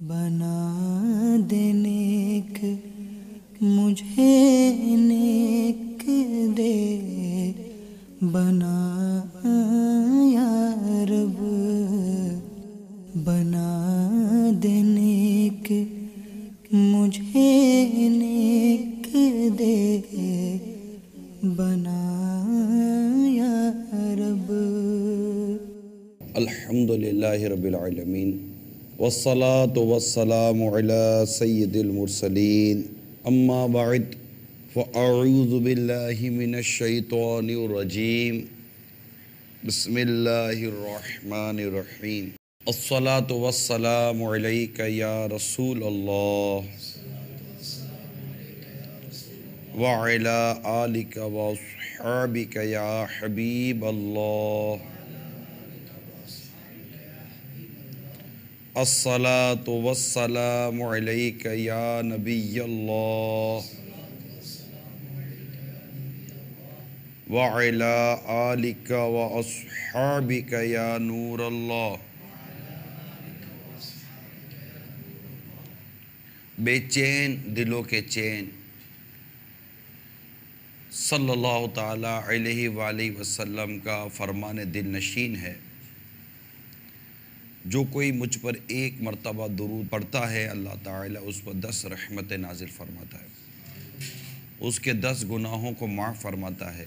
بنا دے نیک مجھے نیک دے بنا یا رب، بنا دے نیک مجھے نیک دے بنا یا رب۔ الحمدللہ رب العالمین والصلاة والسلام علی سید المرسلین، اما بعد فاعوذ باللہ من الشیطان الرجیم، بسم اللہ الرحمن الرحیم۔ الصلاة والسلام علیک یا رسول اللہ وعلی آلک واصحابک یا حبیب اللہ۔ الصلاة والسلام علیک یا نبی اللہ وعلی آلک واصحابک یا نور اللہ۔ بے چین دلوں کے چین صلی اللہ تعالیٰ علیہ وآلہ وسلم کا فرمان دل نشین ہے، جو کوئی مجھ پر ایک مرتبہ درود پڑھتا ہے اللہ تعالیٰ اس پر 10 رحمتیں نازل فرماتا ہے، اس کے 10 گناہوں کو معاف فرماتا ہے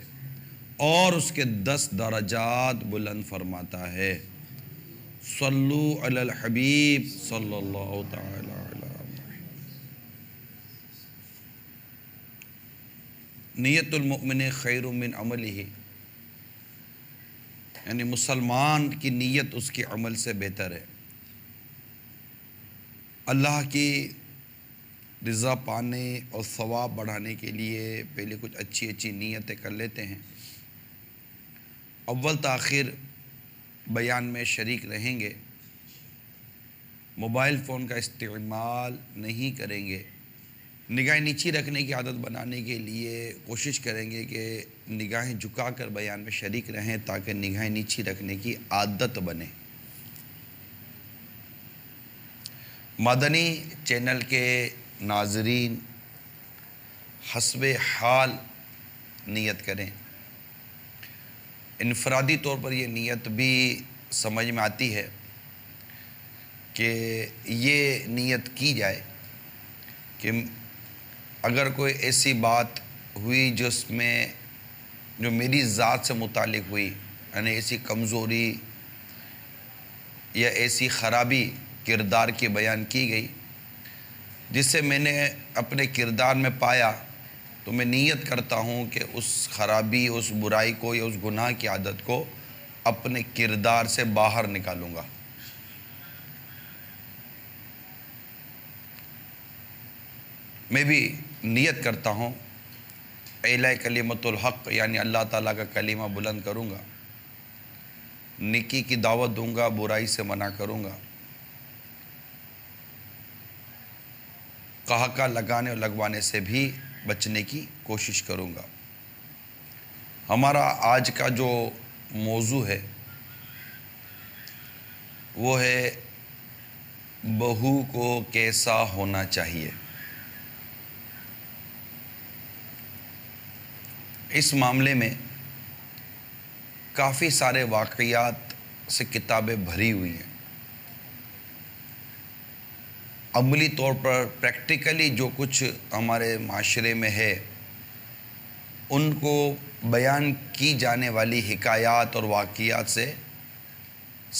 اور اس کے 10 درجات بلند فرماتا ہے۔ صلو علی الحبیب صلی اللہ تعالیٰ علیہ وسلم۔ نیت المؤمن خیر من عملہ، یعنی مسلمان کی نیت اس کے عمل سے بہتر ہے۔ اللہ کی رضا پانے اور ثواب بڑھانے کے لیے پہلے کچھ اچھی نیتیں کر لیتے ہیں، اول تاخیر بیان میں شریک رہیں گے، موبائل فون کا استعمال نہیں کریں گے، نگاہیں نیچی رکھنے کی عادت بنانے کے لیے کوشش کریں گے کہ نگاہیں جھکا کر بیان میں شریک رہیں تاکہ نگاہیں نیچی رکھنے کی عادت بنے۔ مدنی چینل کے ناظرین حسب حال نیت کریں، انفرادی طور پر یہ نیت بھی سمجھ میں آتی ہے کہ یہ نیت کی جائے کہ اگر کوئی ایسی بات ہوئی جو میری ذات سے متعلق ہوئی، یعنی ایسی کمزوری یا ایسی خرابی کردار کی بیان کی گئی جس سے میں نے اپنے کردار میں پایا، تو میں نیت کرتا ہوں کہ اس خرابی، اس برائی کو یا اس گناہ کی عادت کو اپنے کردار سے باہر نکالوں گا۔ میں بھی نیت کرتا ہوں اعلاء کلمۃ الحق، یعنی اللہ تعالیٰ کا کلمہ بلند کروں گا، نیکی کی دعوت دوں گا، برائی سے منع کروں گا، قہقہ لگانے اور لگوانے سے بھی بچنے کی کوشش کروں گا۔ ہمارا آج کا جو موضوع ہے وہ ہے بہو کو کیسا ہونا چاہیے۔ اس معاملے میں کافی سارے واقعات سے کتابیں بھری ہوئی ہیں، عملی طور پر پریکٹیکلی جو کچھ ہمارے معاشرے میں ہے ان کو بیان کی جانے والی حکایات اور واقعات سے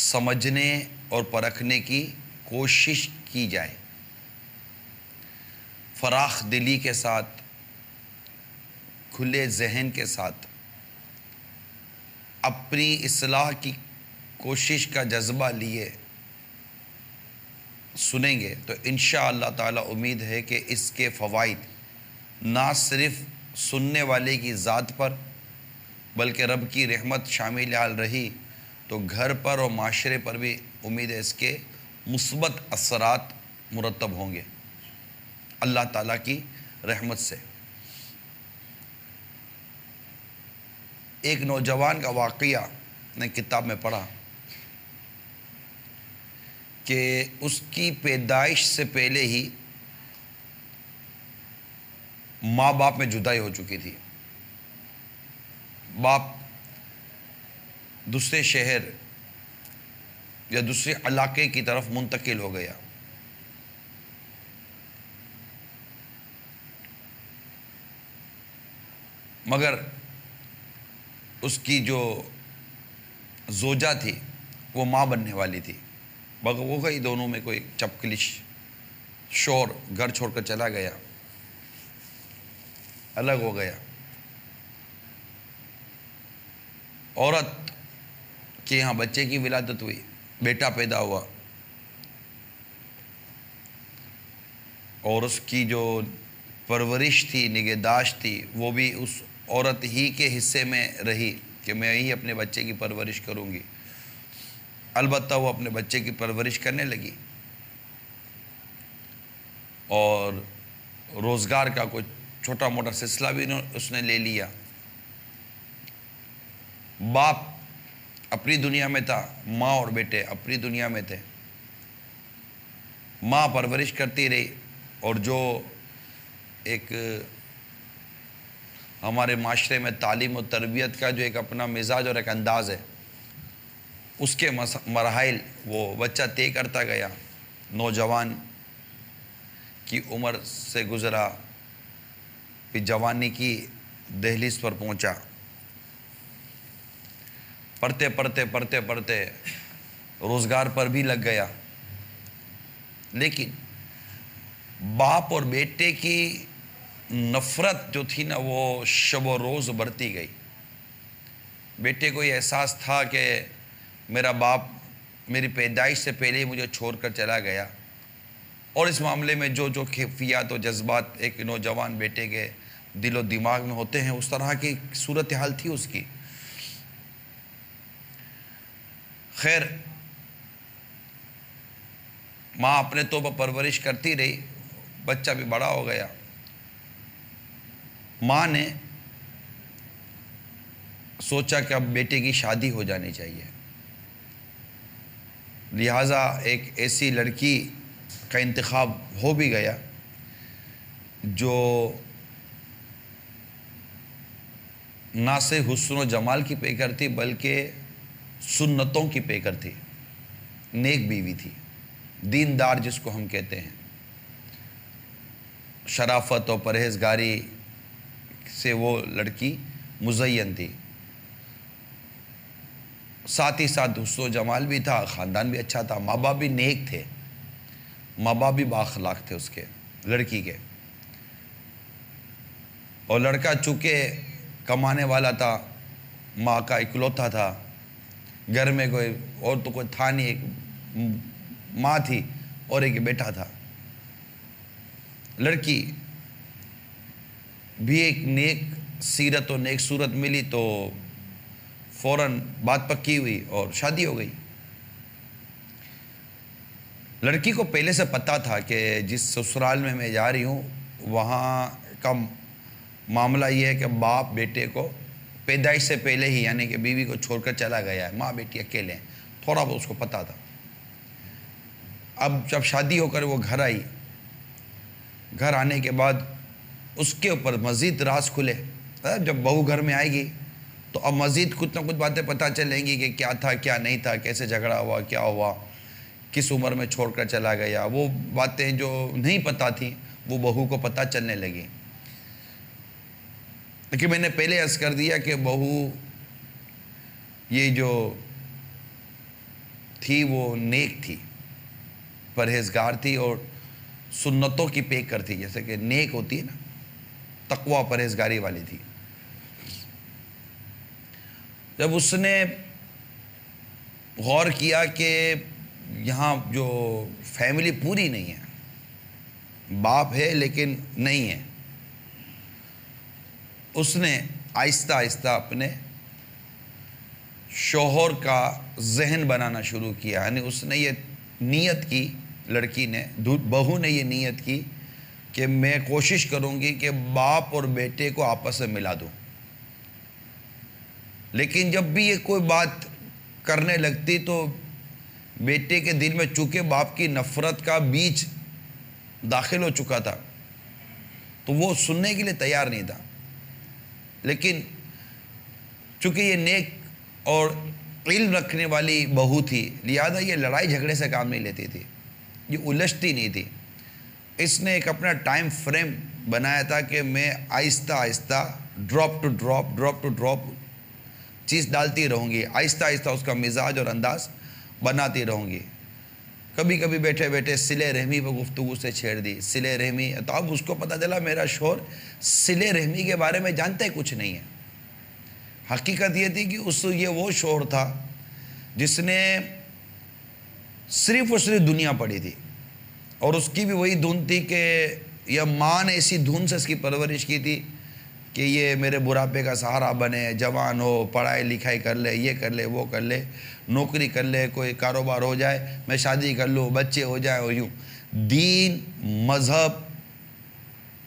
سمجھنے اور پرکھنے کی کوشش کی جائے، فراخ دلی کے ساتھ، کھلے ذہن کے ساتھ، اپنی اصلاح کی کوشش کا جذبہ لیے سنیں گے تو انشاءاللہ تعالی امید ہے کہ اس کے فوائد نہ صرف سننے والے کی ذات پر بلکہ رب کی رحمت شامل حال رہی تو گھر پر اور معاشرے پر بھی امید ہے اس کے مثبت اثرات مرتب ہوں گے اللہ تعالیٰ کی رحمت سے۔ ایک نوجوان کا واقعہ میں کتاب میں پڑھا کہ اس کی پیدائش سے پہلے ہی ماں باپ میں جدائی ہو چکی تھی. باپ دوسرے شہر یا دوسرے علاقے کی طرف منتقل ہو گیا. مگر اس کی جو زوجہ تھی وہ ماں بننے والی تھی. مگر وہ گئی، دونوں میں کوئی چپکلش شور، گھر چھوڑ کر چلا گیا، الگ ہو گیا. عورت کے یہاں بچے کی ولادت ہوئی، بیٹا پیدا ہوا، اور اس کی جو پرورش تھی، نگہداشت تھی، وہ بھی اس عورت ہی کے حصے میں رہی کہ میں ہی اپنے بچے کی پرورش کروں گی. البتہ وہ اپنے بچے کی پرورش کرنے لگی اور روزگار کا کوئی چھوٹا موٹا سلسلہ بھی اس نے لے لیا. باپ اپنی دنیا میں تھا، ماں اور بیٹے اپنی دنیا میں تھے. ماں پرورش کرتی رہی، اور جو ایک ہمارے معاشرے میں تعلیم و تربیت کا جو ایک اپنا مزاج اور ایک انداز ہے، اس کے مراحل وہ بچہ طے کرتا گیا. نوجوان کی عمر سے گزرا، پھر جوانی کی دہلیز پر پہنچا. پڑھتے پڑھتے پڑھتے پڑھتے روزگار پر بھی لگ گیا. لیکن باپ اور بیٹے کی نفرت جو تھی نا، وہ شب و روز بڑھتی گئی. بیٹے کو یہ احساس تھا کہ میرا باپ میری پیدائش سے پہلے ہی مجھے چھوڑ کر چلا گیا، اور اس معاملے میں جو کیفیات و جذبات ایک نوجوان بیٹے کے دل و دماغ میں ہوتے ہیں، اس طرح کی صورتحال تھی اس کی. خیر، ماں اپنے تو پرورش کرتی رہی، بچہ بھی بڑا ہو گیا. ماں نے سوچا کہ اب بیٹے کی شادی ہو جانی چاہیے. لہٰذا ایک ایسی لڑکی کا انتخاب ہو بھی گیا جو نہ صرف حسن و جمال کی پیکر تھی بلکہ سنتوں کی پیکر تھی. نیک بیوی تھی، دیندار جس کو ہم کہتے ہیں. شرافت اور پرہیزگاری سے وہ لڑکی مزین تھی. ساتھ ہی ساتھ حسن و جمال بھی تھا، خاندان بھی اچھا تھا، ماں باپ بھی نیک تھے، ماں باپ بھی بااخلاق تھے اس کے، لڑکی کے. اور لڑکا چونکہ کمانے والا تھا، ماں کا اکلوتا تھا، گھر میں کوئی اور تو کوئی تھا نہیں، ایک ماں تھی اور ایک بیٹا تھا. لڑکی بھی ایک نیک سیرت اور نیک صورت ملی تو فوراً بات پکی ہوئی اور شادی ہو گئی. لڑکی کو پہلے سے پتہ تھا کہ جس سسرال میں جا رہی ہوں وہاں کا معاملہ یہ ہے کہ باپ بیٹے کو پیدائش سے پہلے ہی، یعنی کہ بیوی کو چھوڑ کر چلا گیا ہے، ماں بیٹی اکیلے ہیں. تھوڑا بہت اس کو پتہ تھا. اب جب شادی ہو کر وہ گھر آئی، گھر آنے کے بعد اس کے اوپر مزید راز کھلے. جب بہو گھر میں آئے گی تو اب مزید کچھ نہ کچھ باتیں پتہ چلیں گی کہ کیا تھا کیا نہیں تھا، کیسے جھگڑا ہوا، کیا ہوا، کس عمر میں چھوڑ کر چلا گیا. وہ باتیں جو نہیں پتہ تھیں وہ بہو کو پتہ چلنے لگیں. لیکن میں نے پہلے عرض کر دیا کہ بہو یہ جو تھی وہ نیک تھی، پرہیزگار تھی اور سنتوں کی پیکر تھی. جیسے کہ نیک ہوتی ہے نا، تقوی پرہیزگاری والی تھی. جب اس نے غور کیا کہ یہاں جو فیملی پوری نہیں ہے، باپ ہے لیکن نہیں ہے، اس نے آہستہ آہستہ اپنے شوہر کا ذہن بنانا شروع کیا. یعنی اس نے یہ نیت کی، لڑکی نے، بہو نے یہ نیت کی کہ میں کوشش کروں گی کہ باپ اور بیٹے کو آپس میں ملا دوں. لیکن جب بھی یہ کوئی بات کرنے لگتی تو بیٹے کے دل میں چونکہ باپ کی نفرت کا بیج داخل ہو چکا تھا تو وہ سننے کے لیے تیار نہیں تھا. لیکن چونکہ یہ نیک اور علم رکھنے والی بہو تھی, لہذا یہ لڑائی جھگڑے سے کام نہیں لیتی تھی, یہ الجھتی نہیں تھی. اس نے ایک اپنا ٹائم فریم بنایا تھا کہ میں آہستہ آہستہ ڈراپ ٹو ڈراپ چیز ڈالتی رہوں گی, آہستہ آہستہ اس کا مزاج اور انداز بناتی رہوں گی. کبھی کبھی بیٹھے بیٹھے صلہ رحمی پہ گفتگو سے چھیڑ دی, صلہ رحمی. تو اب اس کو پتہ چلا میرا شوہر صلہ رحمی کے بارے میں جانتے کچھ نہیں ہے. حقیقت یہ تھی کہ یہ وہ شوہر تھا جس نے صرف اور صرف دنیا پڑھی تھی, اور اس کی بھی وہی دھن تھی کہ یا ماں نے ایسی دھن سے اس کی پرورش کی تھی کہ یہ میرے بڑھاپے کا سہارا بنے, جوان ہو, پڑھائی لکھائی کر لے, یہ کر لے, وہ کر لے, نوکری کر لے, کوئی کاروبار ہو جائے, میں شادی کر لوں, بچے ہو جائیں, اور یوں. دین, مذہب,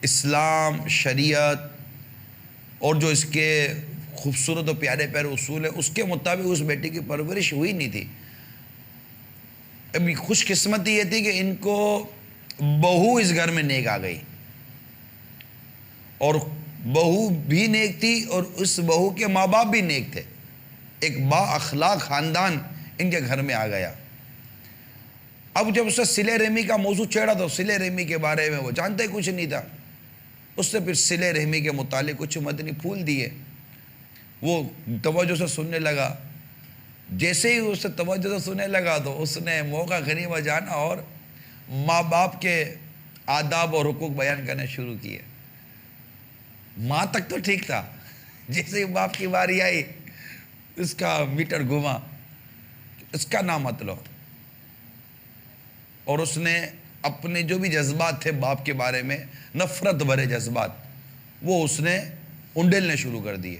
اسلام, شریعت اور جو اس کے خوبصورت و پیارے پیارے اصول ہیں اس کے مطابق اس بیٹی کی پرورش ہوئی نہیں تھی. ابھی خوش قسمتی یہ تھی کہ ان کو بہو اس گھر میں نیک آ گئی, اور بہو بھی نیک تھی اور اس بہو کے ماں باپ بھی نیک تھے. ایک با اخلاق خاندان ان کے گھر میں آ گیا. اب جب اس سے صلہ رحمی کا موضوع چھیڑا تو صلہ رحمی کے بارے میں وہ جانتے کچھ نہیں تھا. اس نے پھر صلہ رحمی کے متعلق کچھ مدنی پھول دیے. وہ توجہ سے سننے لگا. جیسے ہی اس سے توجہ سے سننے لگا تو اس نے موقع غنیمت جانا اور ماں باپ کے آداب اور حقوق بیان کرنے شروع کیے. ماں تک تو ٹھیک تھا, جیسے ہی باپ کی باری آئی اس کا میٹر گھما, اس کا نام مت لو. اور اس نے اپنے جو بھی جذبات تھے باپ کے بارے میں, نفرت بھرے جذبات, وہ اس نے انڈیلنے شروع کر دیے.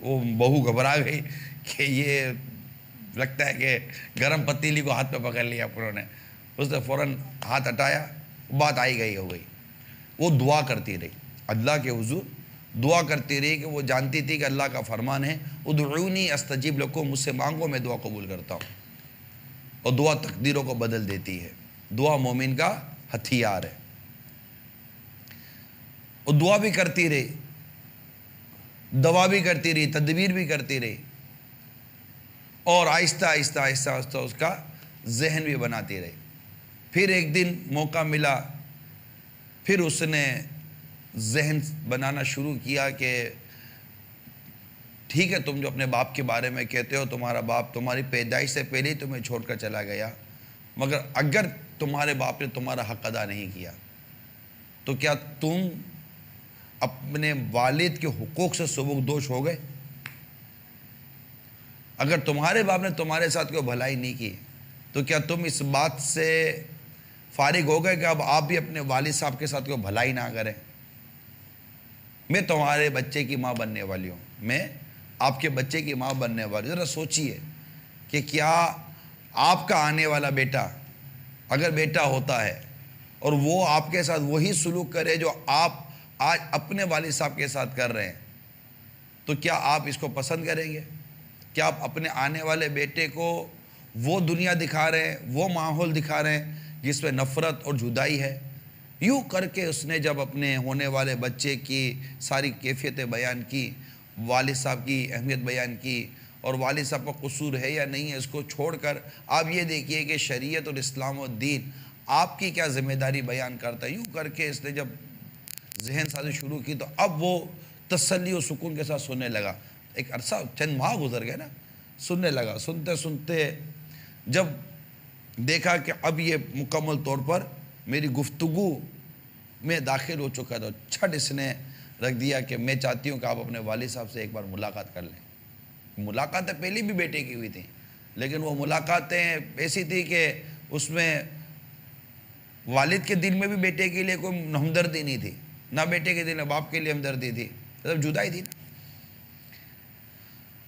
وہ بہو گھبرا گئی کہ یہ لگتا ہے کہ گرم پتیلی کو ہاتھ پہ پکڑ لیا انہوں نے. اس نے فوراً ہاتھ ہٹایا, بات آئی گئی ہو گئی. وہ دعا کرتی رہی, اللہ کے حضور دعا کرتی رہی کہ وہ جانتی تھی کہ اللہ کا فرمان ہے ادعونی استجیب لکم, مجھ سے مانگو میں دعا قبول کرتا ہوں. اور دعا تقدیروں کو بدل دیتی ہے. دعا مومن کا ہتھیار ہے. اور دعا بھی کرتی رہی, دوا بھی کرتی رہی, تدبیر بھی کرتی رہی, اور آہستہ آہستہ آہستہ آہستہ اس کا ذہن بھی بناتی رہی. پھر ایک دن موقع ملا, پھر اس نے ذہن بنانا شروع کیا کہ ٹھیک ہے تم جو اپنے باپ کے بارے میں کہتے ہو, تمہارا باپ تمہاری پیدائش سے پہلے ہی تمہیں چھوڑ کر چلا گیا, مگر اگر تمہارے باپ نے تمہارا حق ادا نہیں کیا تو کیا تم اپنے والد کے حقوق سے سبکدوش ہو گئے؟ اگر تمہارے باپ نے تمہارے ساتھ کوئی بھلائی نہیں کی تو کیا تم اس بات سے فارغ ہو گئے کہ اب آپ بھی اپنے والد صاحب کے ساتھ کوئی بھلائی نہ کریں؟ میں تمہارے بچے کی ماں بننے والی ہوں, میں آپ کے بچے کی ماں بننے والی ہوں. ذرا سوچئے کہ کیا آپ کا آنے والا بیٹا اگر بیٹا ہوتا ہے اور وہ آپ کے ساتھ وہی سلوک کرے جو آپ آج اپنے والد صاحب کے ساتھ کر رہے ہیں, تو کیا آپ اس کو پسند کریں گے؟ کیا آپ اپنے آنے والے بیٹے کو وہ دنیا دکھا رہے ہیں, وہ ماحول دکھا رہے ہیں جس میں نفرت اور جدائی ہے؟ یوں کر کے اس نے جب اپنے ہونے والے بچے کی ساری کیفیتیں بیان کی, والد صاحب کی اہمیت بیان کی, اور والد صاحب کا قصور ہے یا نہیں ہے اس کو چھوڑ کر آپ یہ دیکھیے کہ شریعت اور اسلام و دین آپ کی کیا ذمہ داری بیان کرتا ہے. یوں کر کے اس نے جب ذہن سازی شروع کی تو اب وہ تسلی و سکون کے ساتھ سننے لگا. ایک عرصہ چند ماہ گزر گئے نا, سننے لگا. سنتے سنتے جب دیکھا کہ اب یہ مکمل طور پر میری گفتگو میں داخل ہو چکا تھا, چھٹ اس نے رکھ دیا کہ میں چاہتی ہوں کہ آپ اپنے والد صاحب سے ایک بار ملاقات کر لیں. ملاقاتیں پہلے بھی بیٹے کی ہوئی تھیں, لیکن وہ ملاقاتیں ایسی تھی کہ اس میں والد کے دل میں بھی بیٹے کے لیے کوئی ہمدردی نہیں تھی, نہ بیٹے کے دل میں باپ کے لیے ہمدردی تھی, مطلب جدائی تھی نا.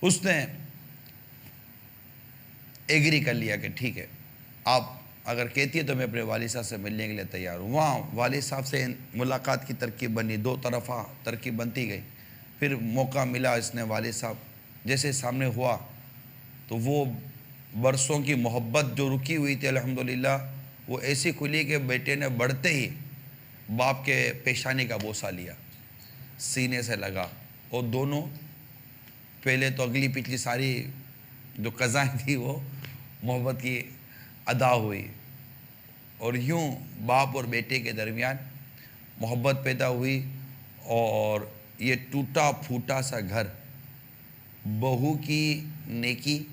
اس نے ایگری کر لیا کہ ٹھیک ہے آپ اگر کہتی ہے تو میں اپنے والد صاحب سے ملنے کے لیے تیار ہوں. وہاں والد صاحب سے ملاقات کی ترکیب بنی, دو طرفہ ترکیب بنتی گئی. پھر موقع ملا, اس نے والد صاحب جیسے سامنے ہوا تو وہ برسوں کی محبت جو رکی ہوئی تھی الحمدللہ وہ ایسی کھلی کہ بیٹے نے بڑھتے ہی باپ کے پیشانی کا بوسہ لیا، سینے سے لگا، اور دونوں پہلے تو اگلی پچھلی ساری جو قضائیں تھی وہ محبت کی ادا ہوئی، اور یوں باپ اور بیٹے کے درمیان محبت پیدا ہوئی، اور یہ ٹوٹا پھوٹا سا گھر بہو کی نیکی،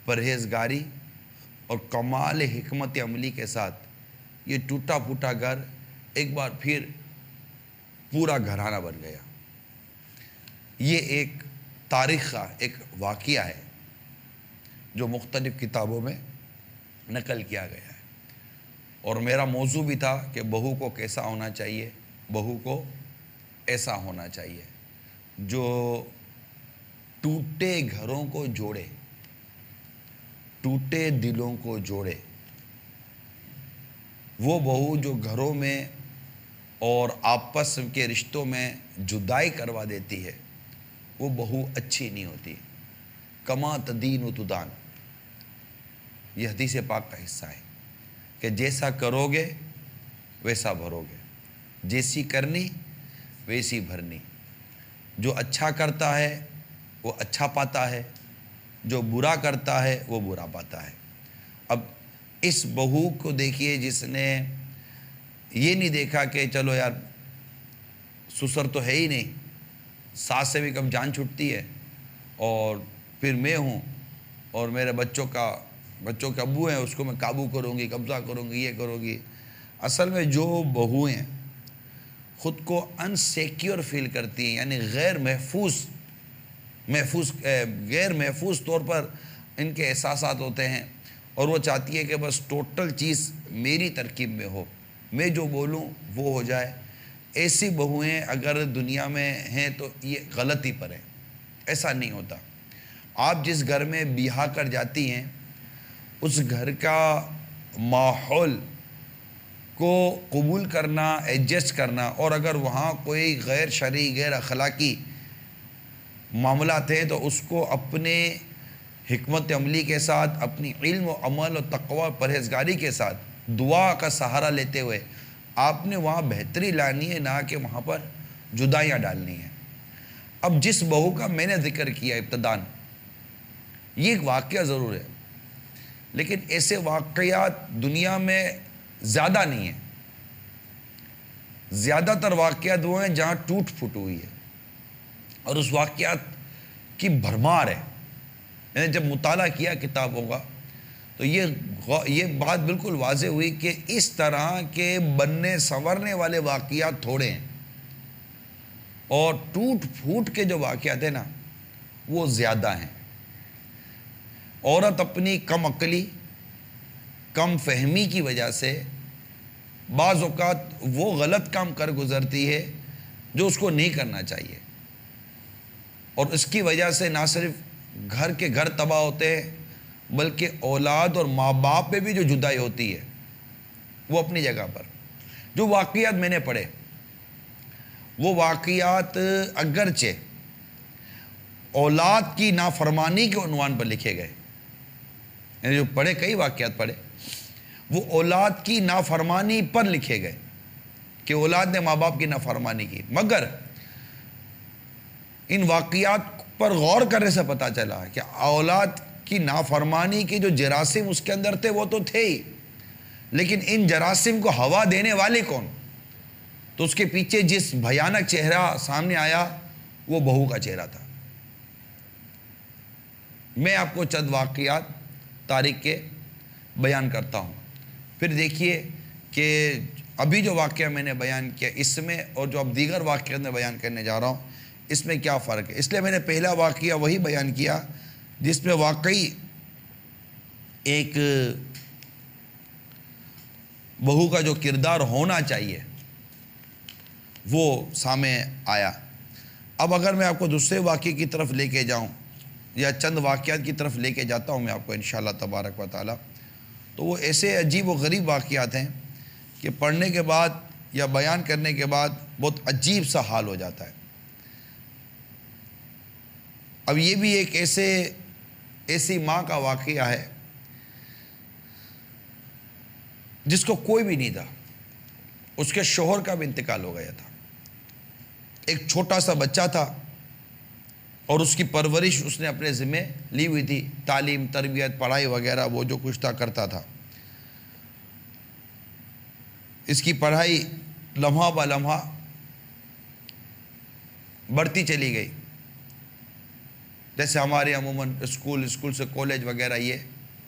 پرہیزگاری اور کمال حکمت عملی کے ساتھ یہ ٹوٹا پھوٹا گھر ایک بار پھر پورا گھرانہ بن گیا۔ یہ ایک تاریخ کا ایک واقعہ ہے جو مختلف کتابوں میں نقل کیا گیا ہے، اور میرا موضوع بھی تھا کہ بہو کو کیسا ہونا چاہیے، بہو کو ایسا ہونا چاہیے جو ٹوٹے گھروں کو جوڑے، ٹوٹے دلوں کو جوڑے۔ وہ بہو جو گھروں میں اور آپس کے رشتوں میں جدائی کروا دیتی ہے وہ بہو اچھی نہیں ہوتی۔ کما تدین تدان، یہ حدیث پاک کا حصہ ہے کہ جیسا کرو گے ویسا بھرو گے، جیسی کرنی ویسی بھرنی۔ جو اچھا کرتا ہے وہ اچھا پاتا ہے، جو برا کرتا ہے وہ برا پاتا ہے۔ اب اس بہو کو دیکھیے جس نے یہ نہیں دیکھا کہ چلو یار سسر تو ہے ہی نہیں، ساس سے بھی کم جان چھٹتی ہے، اور پھر میں ہوں اور میرے بچوں کے ابو ہیں، اس کو میں قابو کروں گی، قبضہ کروں گی، یہ کروں گی۔ اصل میں جو بہویں خود کو ان سیکیور فیل کرتی ہیں، یعنی غیر محفوظ طور پر ان کے احساسات ہوتے ہیں، اور وہ چاہتی ہے کہ بس ٹوٹل چیز میری ترکیب میں ہو، میں جو بولوں وہ ہو جائے۔ ایسی بہویں اگر دنیا میں ہیں تو یہ غلطی پر ہے، ایسا نہیں ہوتا۔ آپ جس گھر میں بیاہ کر جاتی ہیں اس گھر کا ماحول کو قبول کرنا، ایڈجسٹ کرنا، اور اگر وہاں کوئی غیر شرعی، غیر اخلاقی معاملات ہیں تو اس کو اپنے حکمت عملی کے ساتھ، اپنی علم و عمل و تقوی و پرہیزگاری کے ساتھ دعا کا سہارا لیتے ہوئے آپ نے وہاں بہتری لانی ہے، نہ کہ وہاں پر جدائیاں ڈالنی ہیں۔ اب جس بہو کا میں نے ذکر کیا ابتداً، یہ ایک واقعہ ضرور ہے، لیکن ایسے واقعات دنیا میں زیادہ نہیں ہیں۔ زیادہ تر واقعات وہ ہیں جہاں ٹوٹ پھوٹ ہوئی ہے، اور اس واقعات کی بھرمار ہے۔ میں نے جب مطالعہ کیا کتابوں کا تو یہ بات بالکل واضح ہوئی کہ اس طرح کے بننے سنورنے والے واقعات تھوڑے ہیں، اور ٹوٹ پھوٹ کے جو واقعات ہیں نا وہ زیادہ ہیں۔ عورت اپنی کم عقلی، کم فہمی کی وجہ سے بعض اوقات وہ غلط کام کر گزرتی ہے جو اس کو نہیں کرنا چاہیے، اور اس کی وجہ سے نہ صرف گھر کے گھر تباہ ہوتے ہیں بلکہ اولاد اور ماں باپ پہ بھی جو جدائی ہوتی ہے وہ اپنی جگہ پر۔ جو واقعات میں نے پڑھے وہ واقعات اگرچہ اولاد کی نافرمانی کے عنوان پر لکھے گئے، یعنی جو پڑھے، کئی واقعات پڑھے، وہ اولاد کی نافرمانی پر لکھے گئے کہ اولاد نے ماں باپ کی نافرمانی کی، مگر ان واقعات پر غور کرنے سے پتہ چلا کہ اولاد کی نافرمانی کی جو جراثیم اس کے اندر تھے وہ تو تھے ہی، لیکن ان جراثیم کو ہوا دینے والے کون؟ تو اس کے پیچھے جس بھیانک چہرہ سامنے آیا وہ بہو کا چہرہ تھا۔ میں آپ کو چند واقعات تاریخ کے بیان کرتا ہوں، پھر دیکھیے کہ ابھی جو واقعہ میں نے بیان کیا اس میں اور جو اب دیگر واقعات میں بیان کرنے جا رہا ہوں اس میں کیا فرق ہے۔ اس لیے میں نے پہلا واقعہ وہی بیان کیا جس میں واقعی ایک بہو کا جو کردار ہونا چاہیے وہ سامنے آیا۔ اب اگر میں آپ کو دوسرے واقعے کی طرف لے کے جاؤں یا چند واقعات کی طرف لے کے جاتا ہوں میں آپ کو انشاءاللہ تبارک و تعالی، تو وہ ایسے عجیب و غریب واقعات ہیں کہ پڑھنے کے بعد یا بیان کرنے کے بعد بہت عجیب سا حال ہو جاتا ہے۔ اب یہ بھی ایک ایسے ایسی ماں کا واقعہ ہے جس کو کوئی بھی نہیں تھا، اس کے شوہر کا بھی انتقال ہو گیا تھا، ایک چھوٹا سا بچہ تھا اور اس کی پرورش اس نے اپنے ذمہ لی ہوئی تھی، تعلیم، تربیت، پڑھائی وغیرہ وہ جو کچھ تھا کرتا تھا۔ اس کی پڑھائی لمحہ بہ لمحہ بڑھتی چلی گئی، جیسے ہمارے عموماً اسکول سے کالج وغیرہ یہ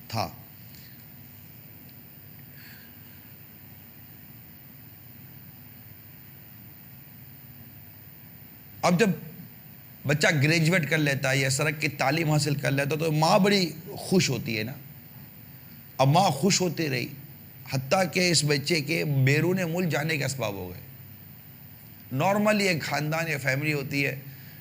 تھا۔ اب جب بچہ گریجویٹ کر لیتا ہے یا سرک کی تعلیم حاصل کر لیتا ہے تو ماں بڑی خوش ہوتی ہے نا۔ اب ماں خوش ہوتی رہی، حتیٰ کہ اس بچے کے بیرون ملک جانے کے اسباب ہو گئے۔ نارملی ایک خاندان یا فیملی ہوتی ہے